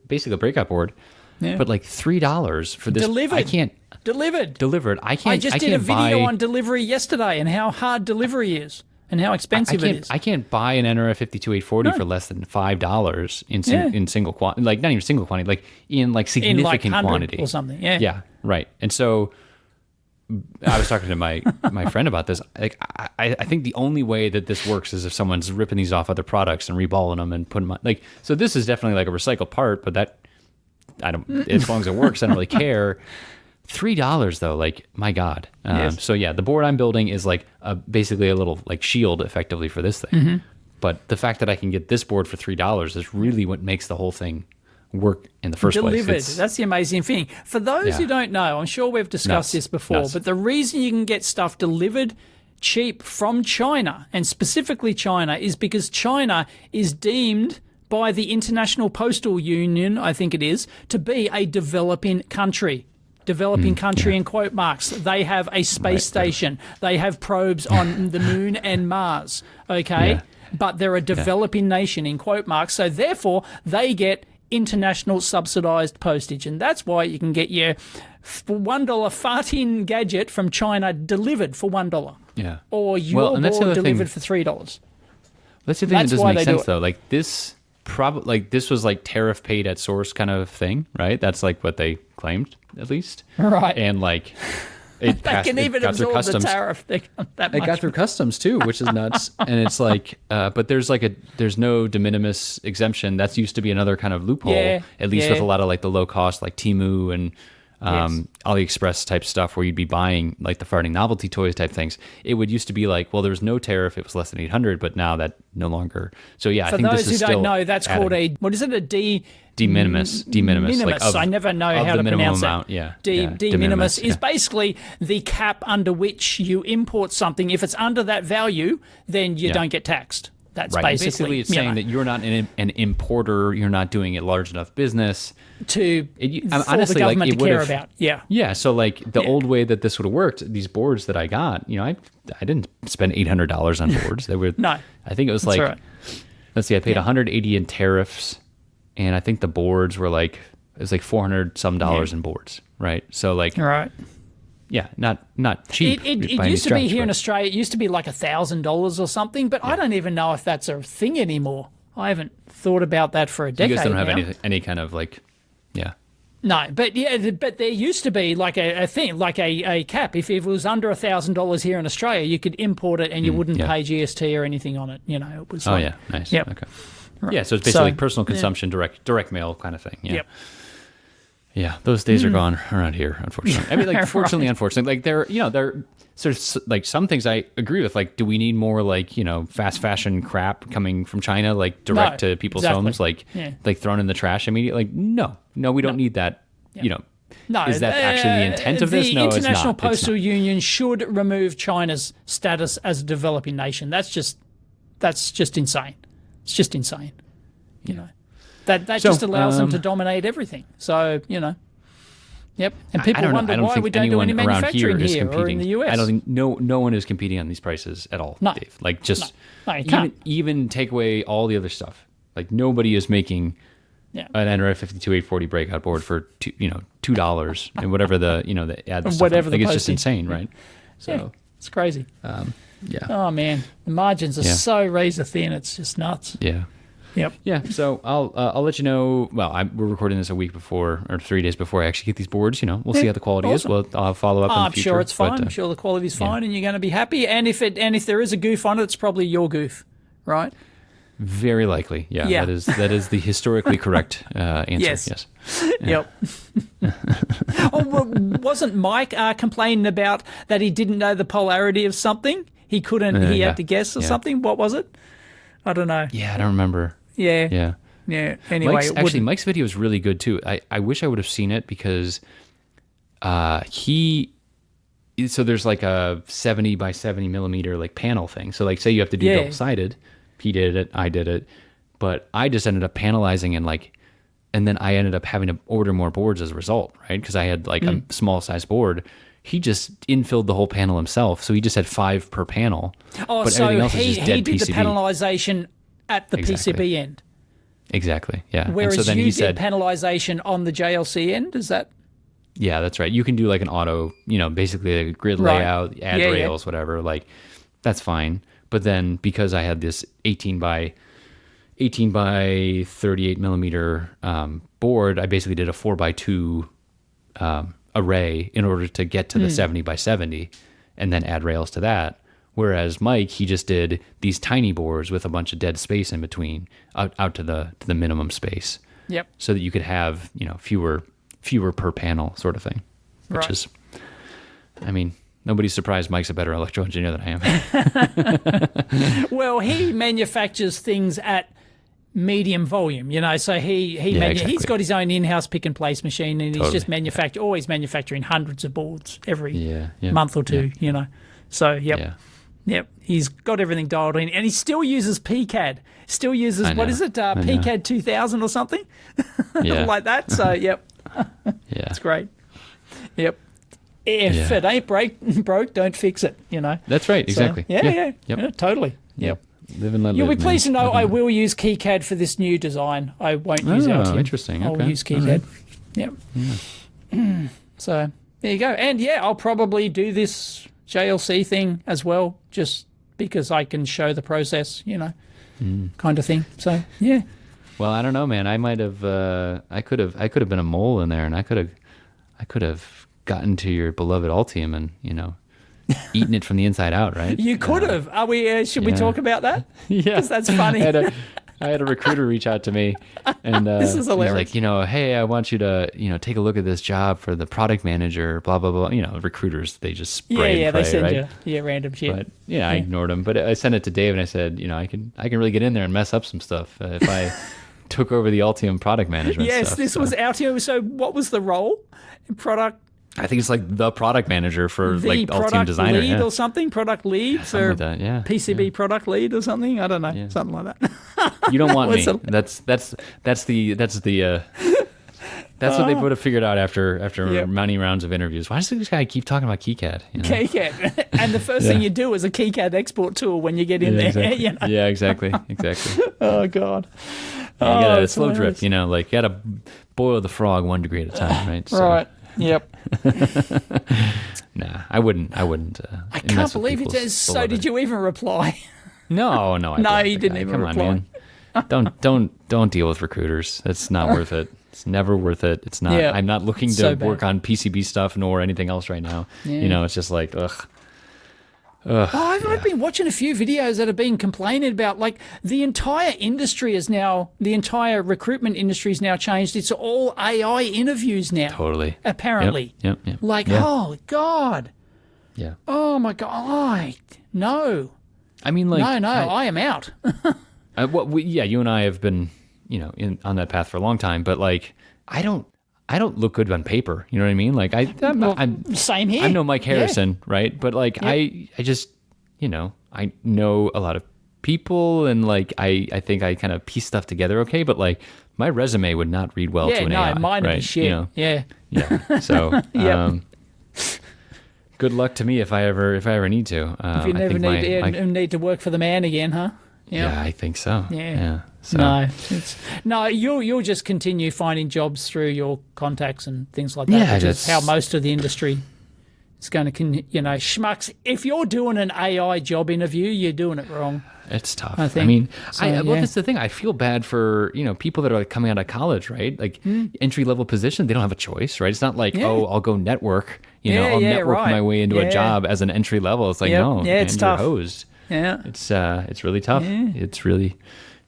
basically a breakout board, but like $3 for this. Delivered. I just did a video on delivery yesterday and how hard delivery is. And how expensive it is. I can't buy an NRF52 840 for less than $5 in single quantity, like not even single quantity, like in like significant quantity or something. Yeah, right. And so I was talking to my friend about this. Like I think the only way that this works is if someone's ripping these off other products and reballing them and putting them on, like. So this is definitely like a recycled part, but that I don't. As long as it works, I don't really care. $3 though, like my God. So yeah, the board I'm building is like basically a little like shield effectively for this thing. But the fact that I can get this board for $3 is really what makes the whole thing work in the first place. That's the amazing thing. For those who don't know, I'm sure we've discussed this before, but the reason you can get stuff delivered cheap from China, and specifically China, is because China is deemed by the International Postal Union, I think it is, to be a developing country. developing country in quote marks. They have a space station. They have probes on the moon and Mars, okay? Yeah. But they're a developing nation in quote marks, so therefore they get international subsidized postage, and that's why you can get your $1 fart-in gadget from China delivered for $1. Yeah. Or your board delivered for $3. That's the thing that doesn't make sense, though. Like this, this was like tariff paid at source kind of thing, right? That's like what they claimed, at least. Right. And like it they can even absorb the tariff. It got through customs too, which is nuts. And it's like, but there's no de minimis exemption. That's used to be another kind of loophole, at least with a lot of like the low cost, like Temu and AliExpress type stuff, where you'd be buying like the farting novelty toys type things. It would used to be like, well, there was no tariff, it was less than 800, but now that no longer. So yeah, I think this is still. For those who don't know, that's called what is it? A de minimis. Like I never know how to pronounce amount, it. De minimis is basically the cap under which you import something. If it's under that value, then you don't get taxed. That's basically it's saying that you're not an importer, you're not doing a large enough business for honestly, the government to care about. Yeah. So like the old way that this would have worked, these boards that I got, I didn't spend $800 on boards. They were no. I think it was like let's see, I paid $180 in tariffs, and I think the boards were like it was like $400 some in boards, right? So like yeah, not cheap. It used to be here in Australia. It used to be like $1,000 or something, but I don't even know if that's a thing anymore. I haven't thought about that for a decade. You guys don't have any kind of like, No, but there used to be like a thing, like a cap. If it was under $1,000 here in Australia, you could import it and you wouldn't pay GST or anything on it. It was. Oh yeah, nice. Yep. Okay. Right. Yeah, so it's basically personal consumption, direct mail kind of thing. Yeah. Yep. Yeah, those days are gone around here, unfortunately. I mean, like, fortunately, unfortunately, like they're sort of like some things I agree with. Like, do we need more like fast fashion crap coming from China, like direct to people's homes, like thrown in the trash immediately? Like, no, we don't need that. No, is that actually the intent of this? No, it's not. The International Postal Union should remove China's status as a developing nation. That's just insane. It's just insane. That just allows them to dominate everything. So, Yep. And people wonder why we don't do any manufacturing here or in the US. I don't think no one is competing on these prices at all, Dave. Like just even take away all the other stuff. Like nobody is making an NRF 52840 breakout board for $2 and whatever the ad stuff. Whatever it's just insane, right? So it's crazy. Yeah. Oh man, the margins are so razor thin. It's just nuts. Yeah. Yep. Yeah. So I'll let you know. Well, we're recording this a week before or 3 days before I actually get these boards. We'll see how the quality is. I'll follow up in the future. I'm sure it's fine. I'm sure the quality's fine, and you're going to be happy. And if there is a goof on it, it's probably your goof, right? Very likely. Yeah. That is the historically correct answer. Yes. Yep. Wasn't Mike complaining about that he didn't know the polarity of something? He couldn't. He had to guess or something. What was it? I don't know. Yeah, I don't remember. Yeah. Anyway, Mike's video is really good too. I wish I would have seen it because so there's like a 70 by 70 millimeter like panel thing. So like say you have to do double sided. He did it, I did it, but I just ended up panelizing and then I ended up having to order more boards as a result, right? Because I had like a small size board. He just infilled the whole panel himself, so he just had 5 per panel. Oh, but so everything else is just dead he did PCB. The panelization at the PCB end. Exactly. Yeah. Whereas and so then you he did panelization on the JLC end. Is that? Yeah, that's right. You can do like an auto, basically a grid layout, add rails, whatever. Like that's fine. But then because I had this 18 by 38 millimeter board, I basically did a 4x2 array in order to get to the 70 by 70 and then add rails to that. Whereas Mike, he just did these tiny boards with a bunch of dead space in between out to the minimum space. Yep. So that you could have, fewer per panel sort of thing, which is, I mean, nobody's surprised Mike's a better electrical engineer than I am. Well, he manufactures things at medium volume, so he's got his own in-house pick and place machine, and he's just always manufacturing hundreds of boards every month or two, So Yep, he's got everything dialed in, and he still uses PCAD. Still uses PCAD 2000 or something, like that. So yep, it's great. Yep. If it ain't broke, don't fix it, you know. That's right, exactly. So, Yep. yeah, totally. Yep. Live and let You'll live, be pleased to man. know I will use KiCad for this new design. I won't use Altium. Interesting. I'll Okay. use KiCad. Yep. So there you go. And yeah, I'll probably do this JLC thing as well, just because I can show the process, you know, kind of thing. So yeah. Well, I don't know, man. I might have. I could have been a mole in there, and I could have gotten to your beloved Altium and eaten it from the inside out, right? You could have. Are we? Should we talk about that? Yeah, because that's funny. I had a recruiter reach out to me, and this is hilarious. He's like, hey, I want you to, take a look at this job for the product manager, blah blah blah. Recruiters, they just spray and pray, they send right? you random shit. But I ignored him. But I sent it to Dave, and I said, I can really get in there and mess up some stuff if I took over the Altium product management. Yes, stuff, this was Altium. So what was the role? Product. I think it's like the product manager for the like Altium designer, lead or something. Product lead for like that, PCB product lead or something. I don't know, something like that. You don't want me. That's what they would have figured out after many rounds of interviews. Why does this guy keep talking about KiCad? KiCad, and the first thing you do is a KiCad export tool when you get in there. Exactly. Yeah, exactly. Oh God. You gotta slow drip. You gotta boil the frog 1 degree at a time, right? So. Right. Yep. Nah, I wouldn't. I can't believe it is. So, did you even reply? No, you didn't even reply. On, man. Don't deal with recruiters. It's not worth it. It's never worth it. It's not. Yeah, I'm not looking to work on PCB stuff nor anything else right now. Yeah. It's just like ugh. I've been watching a few videos that have been complaining about, like, the entire recruitment industry is now changed. It's all AI interviews now. Totally. Apparently. Yep. Oh, God. Yeah. Oh, my God. No. I mean, like... No, I am out. You and I have been, on that path for a long time, but, like, I don't look good on paper. You know what I mean? Like I'm same here. I'm no Mike Harrison, right? But like I just, I know a lot of people, and like I think I kind of piece stuff together okay. But like my resume would not read well to an AI. Mine would right? be shit. Yeah. So good luck to me if I ever need to. If you never need to work for the man again, huh? Yeah, I think so. Yeah. So. You'll just continue finding jobs through your contacts and things like that, which is how most of the industry is going to, schmucks. If you're doing an AI job interview, you're doing it wrong. It's tough. I think. I mean, that's the thing. I feel bad for, people that are like coming out of college, right? Like entry-level position, they don't have a choice, right? It's not like, I'll go network, I'll network my way into a job as an entry level. It's like, no, it's tough. You're hosed. Yeah. It's really tough. Yeah.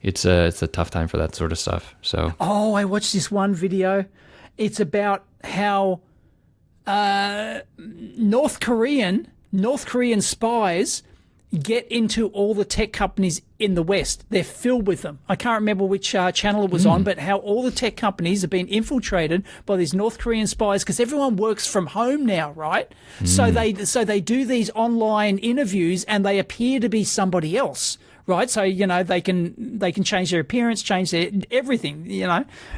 It's a tough time for that sort of stuff. So. Oh, I watched this one video. It's about how North Korean spies get into all the tech companies in the West. They're filled with them. I can't remember which channel it was on, but how all the tech companies have been infiltrated by these North Korean spies because everyone works from home now, right? So they do these online interviews and they appear to be somebody else. Right, so they can change their appearance, change their everything,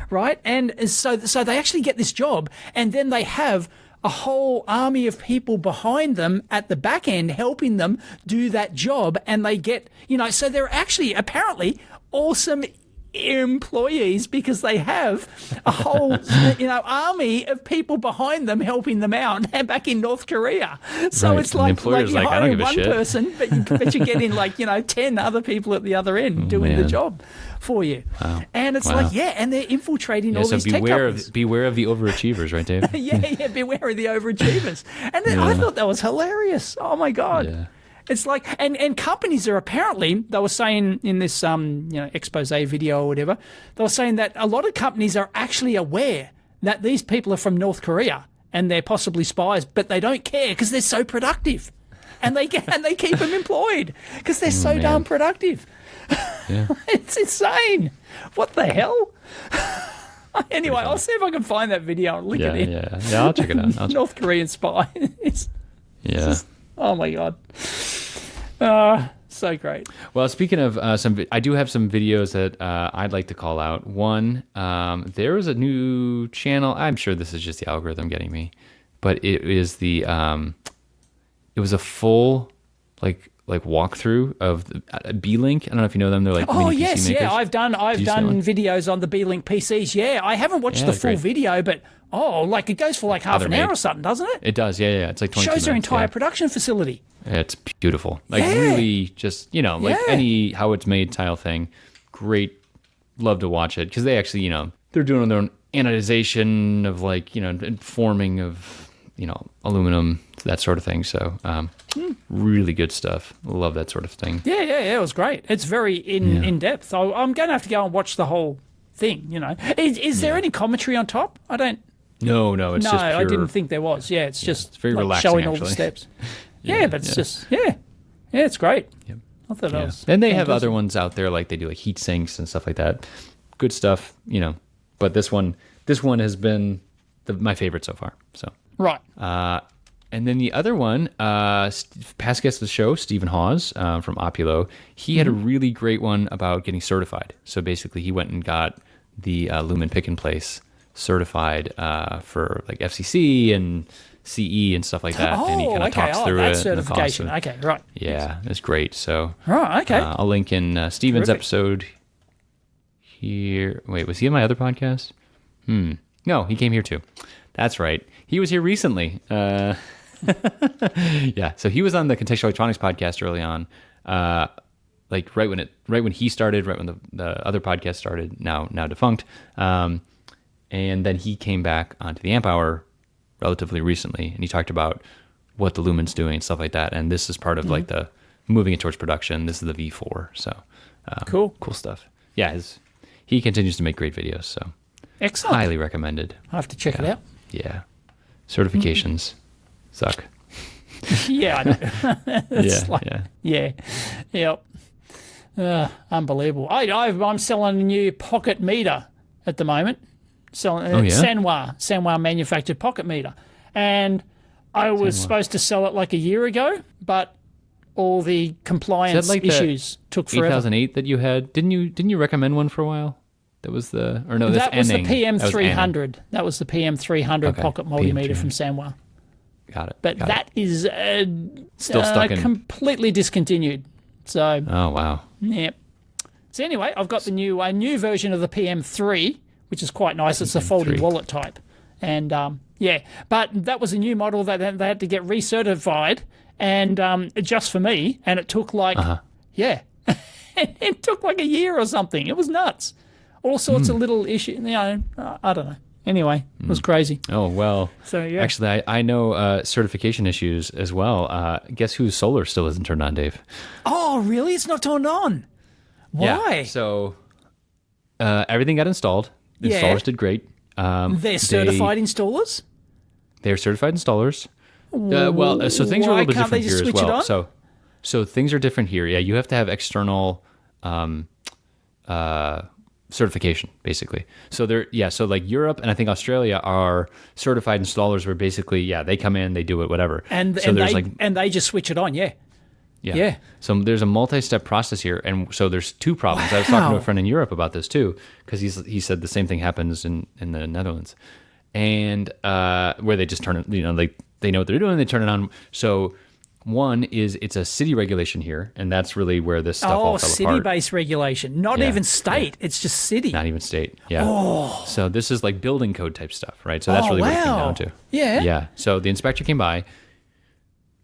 right? And so they actually get this job, and then they have a whole army of people behind them at the back end helping them do that job, and they get so they're actually apparently awesome employees because they have a whole army of people behind them helping them out back in North Korea. So it's like you're hiring one person, but you're getting 10 other people at the other end doing the job for you. Wow. And it's and they're infiltrating all these tech companies. Beware of the overachievers, right, Dave? Beware of the overachievers. And then I thought that was hilarious. Oh my God. Yeah. It's like, and companies are apparently, they were saying in this, expose video or whatever, they were saying that a lot of companies are actually aware that these people are from North Korea and they're possibly spies, but they don't care because they're so productive, and they keep them employed because they're so darn productive. Yeah. It's insane. What the hell? Anyway, I'll see if I can find that video and link it in. Yeah, I'll check it out. North Korean spy. Oh my God. So great. Well, speaking of I do have some videos that I'd like to call out. One, there is a new channel. I'm sure this is just the algorithm getting me, but it is the it was a full like walkthrough of the B-Link. I don't know if you know them. They're like mini yes, PC makers. yeah. I've done videos on the B-Link PCs. Yeah, I haven't watched the full video, but like it goes for like half an hour or something, doesn't it? It does. Yeah. It's like 22 shows their minutes, entire production facility. It's beautiful. Like really, just like any how it's made style thing. Great. Love to watch it because they actually they're doing their own anodization of like forming of aluminum, that sort of thing. So really good stuff. Love that sort of thing. Yeah, it was great. It's very in depth. So I'm going to have to go and watch the whole thing. Is there any commentary on top? I don't. No, it's just pure, I didn't think there was. Yeah, it's just it's very relaxing, showing actually. all the steps. But it's just it's great. Yep. I thought that was. And they have other ones out there, like they do like heat sinks and stuff like that. Good stuff, But this one has been my favorite so far. So right. And then the other one, past guest of the show, Stephen Hawes from Opulo, he had a really great one about getting certified. So basically, he went and got the Lumen Pick and Place certified for like FCC and CE and stuff like that. And he kind of talks through that it. Certification. Okay, right. Yeah, it's great. So right, okay. I'll link in Stephen's episode here. Wait, was he on my other podcast? No, he came here too. That's right. He was here recently. Yeah, so he was on the Contextual Electronics podcast early on, like right when he started, right when the other podcast started, now defunct. And then he came back onto the Amp Hour relatively recently, and he talked about what the Lumen's doing and stuff like that. And this is part of like the moving it towards production. This is the V4, so cool stuff. Yeah, he continues to make great videos, so excellent. Highly recommended. I'll have to check it out. Yeah, certifications suck. Yeah, I know. Yep. Unbelievable. I'm selling a new pocket meter at the moment. Selling Sanwa manufactured pocket meter, and I was supposed to sell it like a year ago, but all the compliance issues took forever. 8008 that you had, didn't you recommend one for a while? That was the that was the PM300. That was the PM300 pocket multimeter from Sanwa. Got it. But that is still stuck in, completely discontinued. So. Oh wow. Yep. So anyway, I've got the new version of the PM3, which is quite nice. It's a folding wallet type, and but that was a new model that they had to get recertified, and just for me, and it took like it took like a year or something. It was nuts. All sorts of little issues. I don't know. Anyway, it was crazy. Oh, well. So, yeah. Actually, I know certification issues as well. Guess whose solar still isn't turned on, Dave? Oh, really? It's not turned on? Why? Yeah, so everything got installed. The installers did great. They're certified installers? They're certified installers. So things are a little bit different here as well. So things are different here. Yeah, you have to have external certification, basically. So so like Europe and I think Australia are certified installers where basically, they come in, they do it, whatever. And they just switch it on, Yeah. So there's a multi-step process here, and so there's two problems. I was talking to a friend in Europe about this too, because he said the same thing happens in the Netherlands, and where they just turn it, they know what they're doing, they turn it on. So one is it's a city regulation here, and that's really where this stuff all fell apart. City-based regulation, not even state. It's just city. Not even state. Yeah. Oh. So this is like building code type stuff, right? So that's really what it came down to. Yeah. Yeah. So the inspector came by.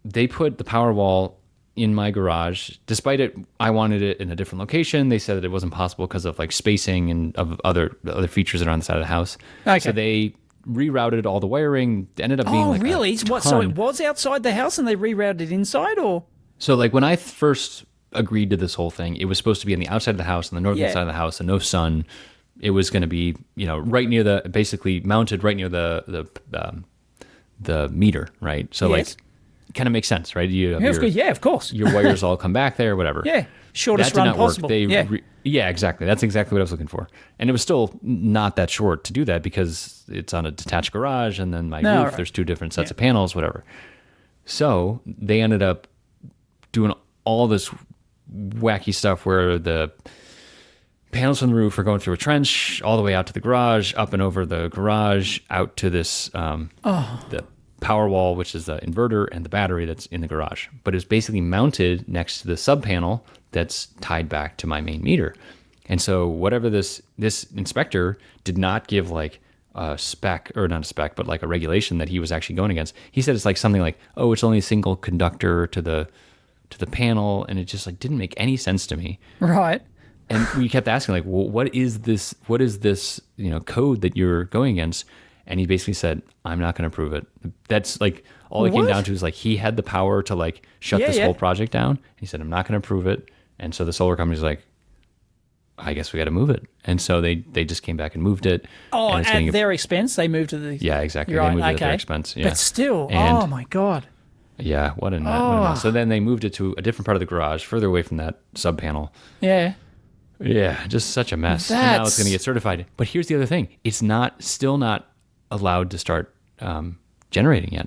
They put the power wall in my garage. Despite I wanted it in a different location. They said that it wasn't possible because of like spacing and of other features that are on the side of the house. Okay. So they rerouted all the wiring. Ended up being really? So it was outside the house and they rerouted it inside, or? So like when I first agreed to this whole thing, it was supposed to be on the outside of the house, on the northern side of the house, and no sun. It was going to be right near basically mounted right near the meter, right? So like. Kind of makes sense, right? Of course. Your wires all come back there, whatever. Yeah, shortest run possible. Exactly. That's exactly what I was looking for. And it was still not that short to do that because it's on a detached garage, and then my roof, there's two different sets of panels, whatever. So they ended up doing all this wacky stuff where the panels from the roof are going through a trench all the way out to the garage, up and over the garage, out to this Powerwall, which is the inverter, and the battery that's in the garage. But it's basically mounted next to the sub panel that's tied back to my main meter. And so whatever this inspector did not give like a spec, or not a spec, but like a regulation that he was actually going against. He said it's like something like, oh, it's only a single conductor to the panel, and it just like didn't make any sense to me. Right. And we kept asking like, well, what is this, code that you're going against? And he basically said, I'm not going to approve it. That's like all it came down to is like he had the power to like shut this whole project down. And he said, I'm not going to approve it. And so the solar company's like, I guess we got to move it. And so they just came back and moved it. Oh, and at their expense, they moved to the... Yeah, exactly. They moved it at their expense. Yeah. But still, oh my God. Yeah, what a mess. So then they moved it to a different part of the garage, further away from that sub panel. Yeah. Yeah, just such a mess. And now it's going to get certified. But here's the other thing. It's still not allowed to start generating yet.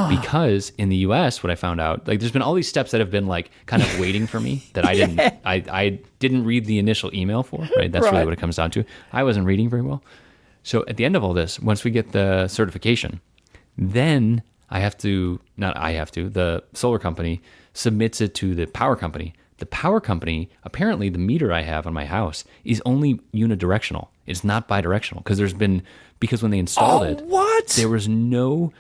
Because in the US, what I found out, like there's been all these steps that have been like kind of waiting for me that I didn't I didn't read the initial email for, right? That's really what it comes down to. I wasn't reading very well. So at the end of all this, once we get the certification, then the solar company submits it to the power company. The power company, apparently the meter I have on my house is only unidirectional. It's not bidirectional because when they installed it, there was no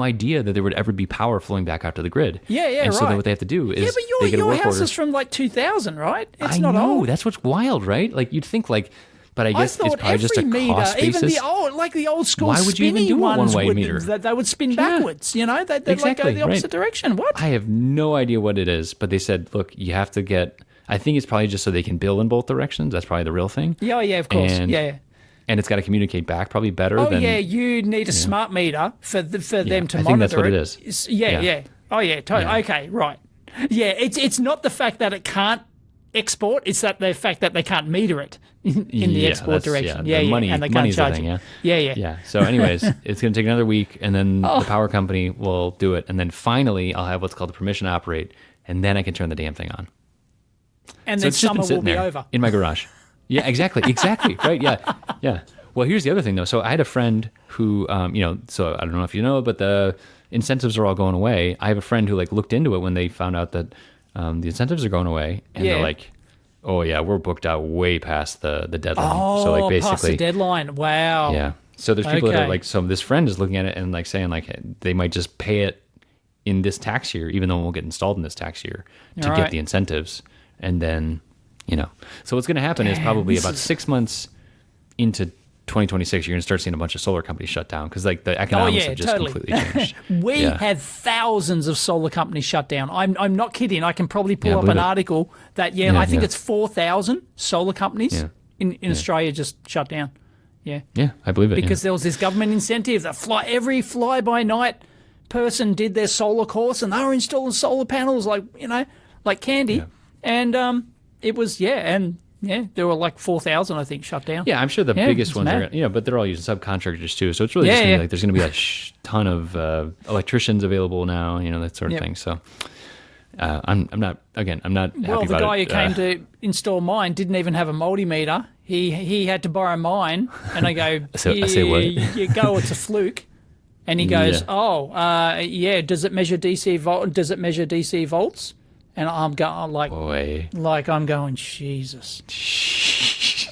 idea that there would ever be power flowing back out to the grid. And so then what they have to do is but your house is from like 2000, right? It's not old. That's what's wild, right? Like you'd think like, but I guess it's probably just a cost basis. Even the old school Why would you even do a one-way meter? They would spin backwards, They'd like go the opposite direction. What? I have no idea what it is, but they said, look, you have to get, I think it's probably just so they can bill in both directions. That's probably the real thing. Yeah, of course. And it's got to communicate back probably better than... you need a smart meter for them to monitor it. I think that's what it is. Yeah. Oh, yeah, totally. Yeah. Okay, right. Yeah, it's not the fact that it can't export, it's that the fact that they can't meter it in the export direction. Money, and they can't charge thing, it. Yeah. So anyways, it's going to take another week, and then the power company will do it. And then finally, I'll have what's called the permission to operate, and then I can turn the damn thing on. And then summer will be over. In my garage. Yeah, exactly. Right, yeah. Well, here's the other thing, though. So I had a friend who, so I don't know if you know, but the incentives are all going away. I have a friend who like looked into it when they found out that the incentives are going away, and they're like, oh yeah, we're booked out way past the deadline. So like basically past the deadline. Wow. Yeah. So there's people that are like, so this friend is looking at it and like saying like they might just pay it in this tax year, even though it won't get installed in this tax year to get the incentives. And then, so what's going to happen is probably about 6 months into 2026, you're going to start seeing a bunch of solar companies shut down because like the economics have just completely changed. We have thousands of solar companies shut down. I'm not kidding. I can probably pull up an article that I think it's 4,000 solar companies in Australia just shut down. Yeah, I believe it. Because there was this government incentive that every fly-by-night person did their solar course and they were installing solar panels like candy, and it was there were like 4,000, I think, shut down. Yeah, I'm sure the biggest ones are, but they're all using subcontractors too. So it's really just going to be like there's going to be a ton of electricians available now, that sort of thing. So I'm not happy about it. Well, the guy who came to install mine didn't even have a multimeter. He had to borrow mine, and I go, I say what? You go, it's a fluke. And he goes, does it measure DC volts? And I'm going I'm going, Jesus.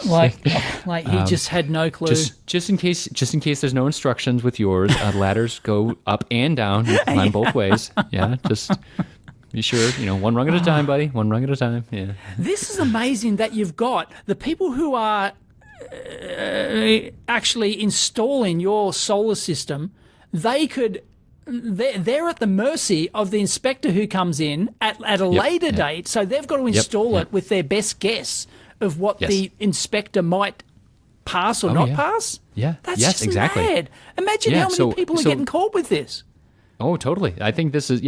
like he just had no clue. Just in case there's no instructions with yours, ladders go up and down. You climb both ways. Yeah, just be sure, one rung at a time, buddy. One rung at a time. Yeah. This is amazing that you've got the people who are actually installing your solar system. They're at the mercy of the inspector who comes in at a later date, so they've got to install it with their best guess of what the inspector might pass or not pass. Yeah, that's exactly. Mad. Imagine how many people are getting caught with this. Oh, totally. I think this is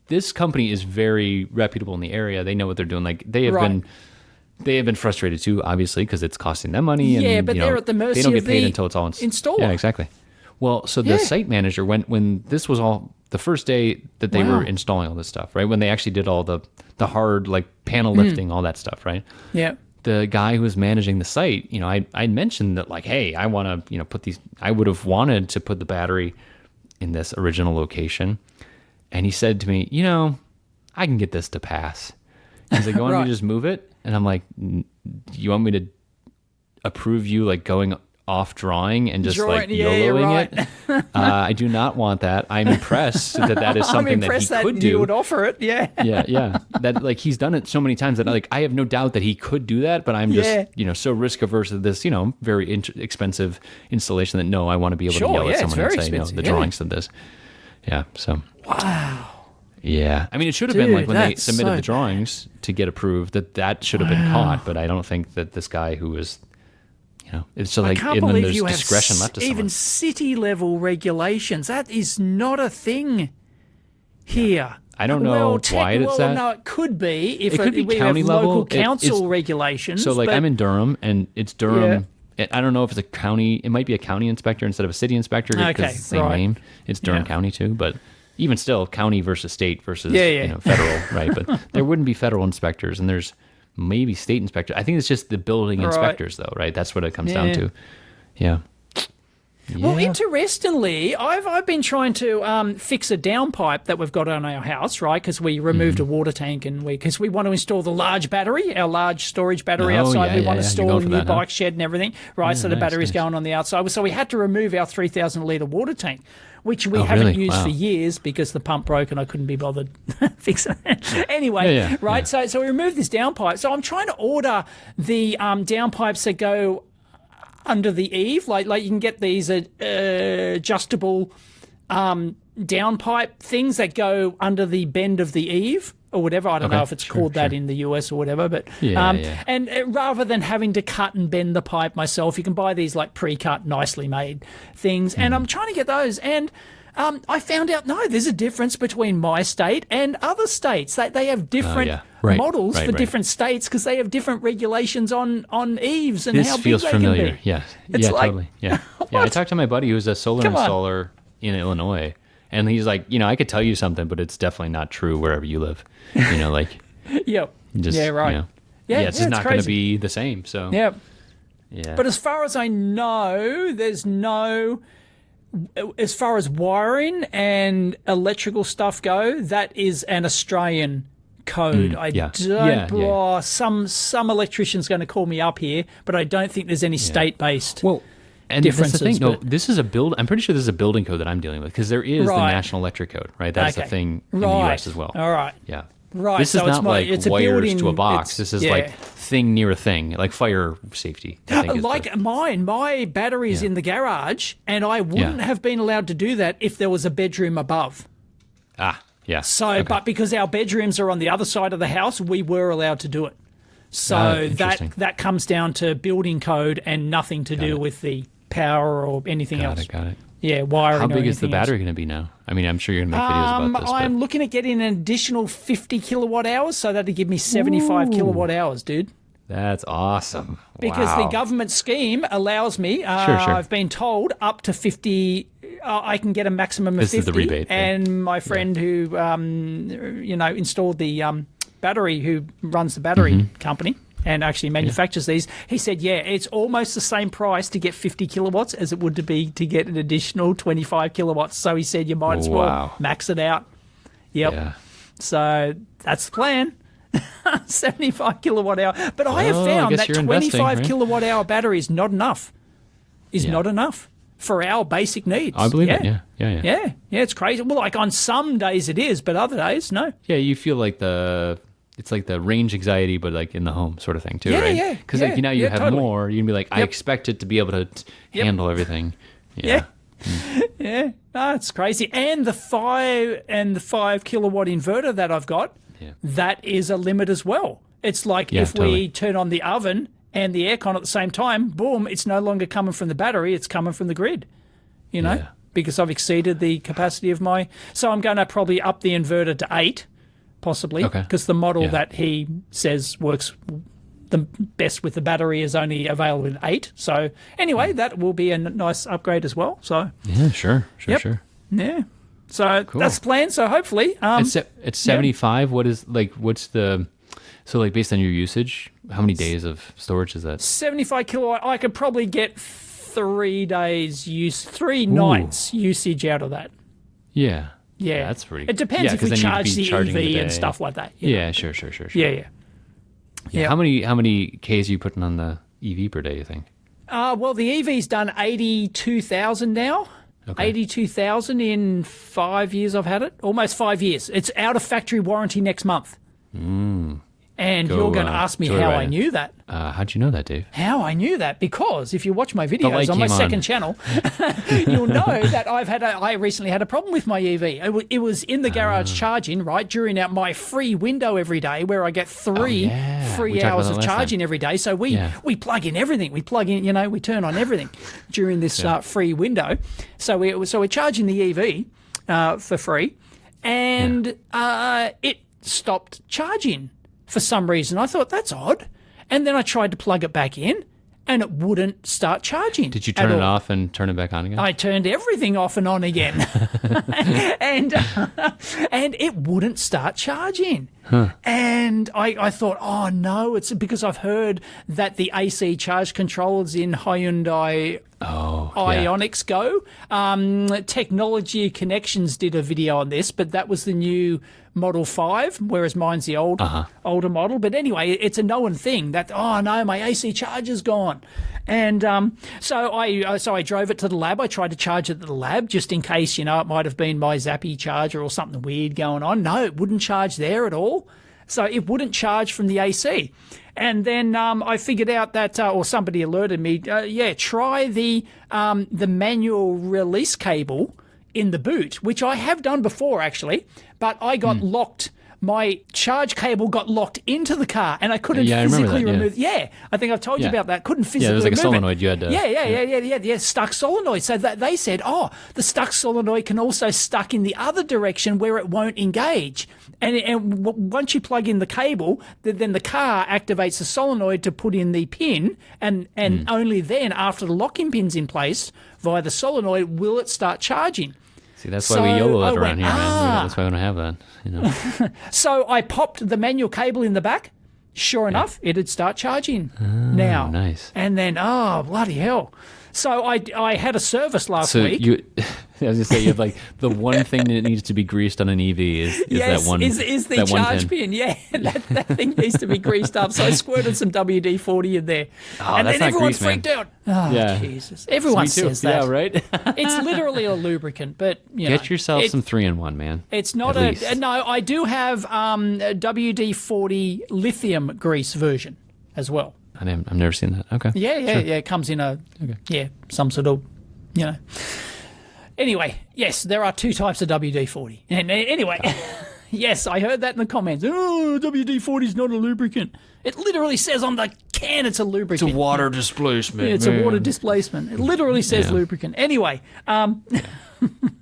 this company is very reputable in the area. They know what they're doing. Like they have been frustrated too, obviously, because it's costing them money. And, but they're at the mercy they don't get of paid the until it's all installer. Yeah, exactly. Well, so the site manager, when this was all the first day that they were installing all this stuff, right? When they actually did all the hard like panel lifting, all that stuff, right? Yeah. The guy who was managing the site, I mentioned that like, hey, I want to, put these. I would have wanted to put the battery in this original location. And he said to me, I can get this to pass. He's like, you want me to just move it? And I'm like, you want me to approve you like going off drawing and just like YOLOing it? I do not want that. I'm impressed that is something that he could do. You would offer it, yeah. Yeah. That like he's done it so many times that like I have no doubt that he could do that, but I'm just so risk averse of this very expensive installation that I want to be able to yell at someone and say no, the drawings said this. Yeah. So wow. Yeah, I mean, it should have been like when they submitted the drawings to get approved that should have been caught, but I don't think that this guy who was, it's so like and then there's discretion left to someone. Even city level regulations, that is not a thing here. I don't know why it's that. No, it could be if it could be county have level local council regulations. So like I'm in Durham, and it's Durham. Yeah. I don't know if it's a county. It might be a county inspector instead of a city inspector because it's the same name. It's Durham County too, but. Even still, county versus state versus federal, right? But there wouldn't be federal inspectors, and there's maybe state inspectors. I think it's just the building inspectors, though, right? That's what it comes down to. Yeah. Well, interestingly, I've been trying to fix a downpipe that we've got on our house, right? Because we removed a water tank, and because we want to install the large battery, our large storage battery outside. We want to install a new bike shed and everything, right? So the battery's going on the outside. So we had to remove our 3,000 litre water tank, which we haven't used for years because the pump broke and I couldn't be bothered fixing it. Anyway, right? Yeah. So we removed this downpipe. So I'm trying to order the downpipes that go under the eave, like you can get these adjustable downpipe things that go under the bend of the eave or whatever. I don't know if it's called that in the US or whatever, but and rather than having to cut and bend the pipe myself, you can buy these like pre-cut, nicely made things. And I'm trying to get those, and I found out there's a difference between my state and other states. They have different models for different states because they have different regulations on eaves and how big they can be. This feels familiar. Yeah, totally. Yeah, I talked to my buddy who's a solar installer in Illinois, and he's like, I could tell you something, but it's definitely not true wherever you live. Like, it's just not going to be the same. So yeah. But as far as I know, there's no. As far as wiring and electrical stuff go, that is an Australian code. Some electrician's going to call me up here, but I don't think there's any state-based differences. That's the thing. This is I'm pretty sure this is a building code that I'm dealing with because there is the National Electric Code, right? That's the thing in the US as well. All right. Yeah. Right. This is not like wires to a box. This is like thing near a thing, like fire safety. Like my battery's in the garage, and I wouldn't have been allowed to do that if there was a bedroom above. So, but because our bedrooms are on the other side of the house, we were allowed to do it. So that comes down to building code and nothing to do with the power or anything else. Got it. Yeah, wiring. How big is the battery going to be now? I mean, I'm sure you're going to make videos about this. I'm looking at getting an additional 50 kilowatt hours, so that'd give me 75 kilowatt hours, dude. That's awesome. Because the government scheme allows me, I've been told, up to 50. I can get a maximum of 50. This is the rebate. And my friend who, installed the battery, who runs the battery company, and actually manufactures these, he said, it's almost the same price to get 50 kilowatts as it would be to get an additional 25 kilowatts. So he said you might as well max it out. Yep. Yeah. So that's the plan. 75 kilowatt hour. But I have found that 25 kilowatt hour battery is not enough. Not enough for our basic needs. I believe it, yeah. Yeah, it's crazy. Well, like on some days it is, but other days, no. Yeah, you feel like it's like the range anxiety, but like in the home sort of thing too, right? Yeah, because you have more, you can be like, I expect it to be able to handle everything. Yeah. No, it's crazy. And the 5 kilowatt inverter that I've got, that is a limit as well. It's like if we turn on the oven and the aircon at the same time, boom, it's no longer coming from the battery, it's coming from the grid, because I've exceeded the capacity of my... So I'm going to probably up the inverter to 8, possibly, because the model that he says works the best with the battery is only available in 8. So anyway, that will be a nice upgrade as well. So sure. Yeah. So that's the plan. So hopefully, it's 75. What's the based on your usage, how many days of storage is that? 75 kilowatt. I could probably get 3 days nights usage out of that. Yeah. Yeah, that's pretty. It depends if 'cause we then you'd charge be the charging EV the and day. stuff like that. Yeah, sure. Yeah. How many Ks are you putting on the EV per day, you think? Well, the EV's done 82,000 now. Okay. 82,000 in 5 years I've had it. Almost 5 years. It's out of factory warranty next month. And you're going to ask me how I knew that. How'd you know that, Dave? How I knew that? Because if you watch my videos on my came second on. channel, you'll know that I recently had a problem with my EV. It was in the garage charging, right, during my free window every day where I get three We talked hours about of that last charging time. every day. So we plug in everything. We plug in, we turn on everything during this free window. So we're charging the EV for free, and it stopped charging for some reason. I thought, that's odd. And then I tried to plug it back in, and it wouldn't start charging. Did you turn it off and turn it back on again? I turned everything off and on again. and it wouldn't start charging. And I thought, oh no, it's because I've heard that the AC charge controllers in Hyundai Ioniqs Go. Technology Connections did a video on this, but that was the new Model 5, whereas mine's the older model. But anyway, it's a known thing that, oh no, my AC charger's gone. And so I drove it to the lab. I tried to charge it at the lab just in case, it might have been my Zappy charger or something weird going on. No, it wouldn't charge there at all. So it wouldn't charge from the AC. And then I figured out that, or somebody alerted me, try the manual release cable in the boot, which I have done before actually, but I got locked. My charge cable got locked into the car, and I couldn't physically remove. Yeah, I think I've told you about that. Couldn't physically remove it was like a solenoid. You had to. Yeah, stuck solenoid. So that they said, the stuck solenoid can also stuck in the other direction where it won't engage. And once you plug in the cable, then the car activates the solenoid to put in the pin, and only then, after the locking pin's in place via the solenoid, will it start charging. See, that's why we YOLO it around here, man. That's why we don't have that. So I popped the manual cable in the back. Sure enough, it'd start charging now. Nice. And then, bloody hell. So I had a service last week. I was going to say, you have like the one thing that needs to be greased on an EV is that one. Is the that charge one pin. Yeah, that thing needs to be greased up. So I squirted some WD-40 in there. And that's then everyone grease, freaked out. Oh, Jesus. Everyone says that. Yeah, right? It's literally a lubricant, but, Get yourself some 3-in-1, man. It's not no, I do have a WD-40 lithium grease version as well. I've never seen that. Okay. Yeah. It comes in some sort of, Anyway, yes, there are two types of WD-40. And anyway, yes, I heard that in the comments. Oh, WD-40 is not a lubricant. It literally says on the can it's a lubricant. It's a water displacement. Yeah, it's a water displacement. It literally says lubricant. Anyway,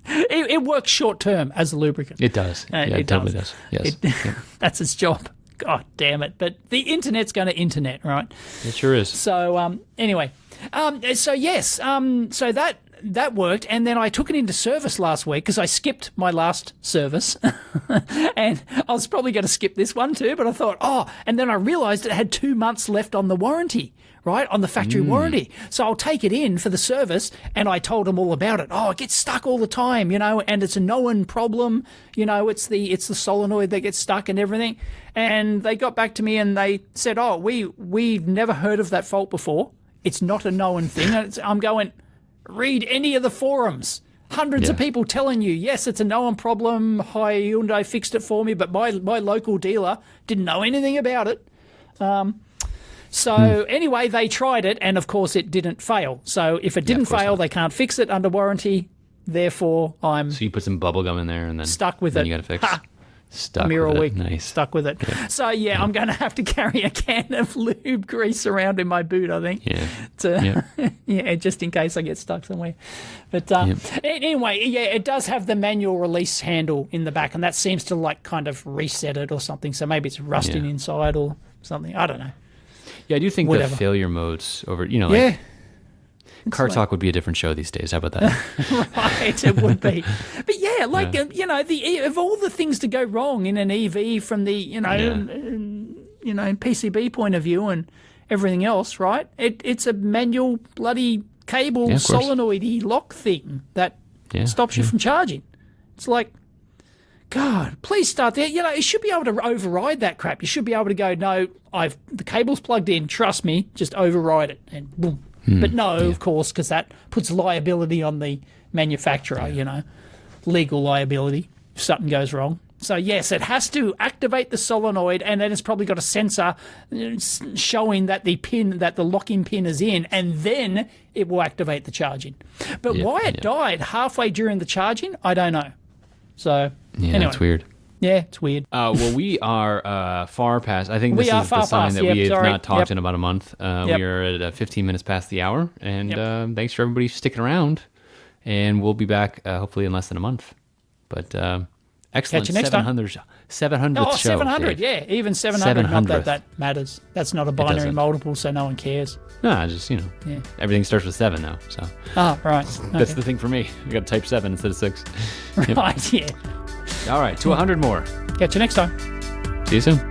it works short term as a lubricant. It does. It totally does. Yes. That's its job. God damn it. But the internet's going to internet, right? It sure is. So anyway, so that worked, and then I took it into service last week because I skipped my last service, and I was probably going to skip this one too, but I thought, and then I realised it had 2 months left on the warranty, right, on the factory warranty. So I'll take it in for the service, and I told them all about it. It gets stuck all the time, and it's a known problem, it's the solenoid that gets stuck and everything. And they got back to me and they said, we've never heard of that fault before. It's not a known thing. And I'm going, read any of the forums. Hundreds of people telling you, yes, it's a known problem. Hyundai fixed it for me, but my local dealer didn't know anything about it. Anyway, they tried it, and of course it didn't fail. So if it didn't fail, they can't fix it under warranty. Therefore, I'm So you put some bubble gum in there and then stuck with then it. You got to fix. Stuck Mirror with week. it. Nice. Stuck with it. Yeah. So I'm going to have to carry a can of lube grease around in my boot, I think. Yeah. Just in case I get stuck somewhere. But anyway, it does have the manual release handle in the back, and that seems to kind of reset it or something. So maybe it's rusting inside or something. I don't know. Yeah, I do think the failure modes over, Car Talk would be a different show these days. How about that? Right, it would be. But of all the things to go wrong in an EV from the, PCB point of view and everything else, right? It's a manual bloody cable solenoid-y lock thing that stops you from charging. It's like, God, please start there. You know, you should be able to override that crap. You should be able to go, no, the cable's plugged in. Trust me, just override it, and boom. But no, of course, because that puts liability on the manufacturer. You know, legal liability if something goes wrong. So yes, it has to activate the solenoid, and then it's probably got a sensor showing that the lock-in pin is in, and then it will activate the charging. But why it died halfway during the charging, I don't know. So anyway, that's weird. Yeah, it's weird. Well, we are far past. I think this is the sign that we have not talked in about a month. We are at 15 minutes past the hour, and thanks for everybody sticking around. And we'll be back hopefully in less than a month. But excellent. Catch you next 700th time. show. 700, Dave. even 700. Not that that matters. That's not a binary multiple, so no one cares. No, just, everything starts with 7 now. So. Right. That's the thing for me. I got to type 7 instead of 6. Right, yeah. All right, to 100 more. Catch you next time. See you soon.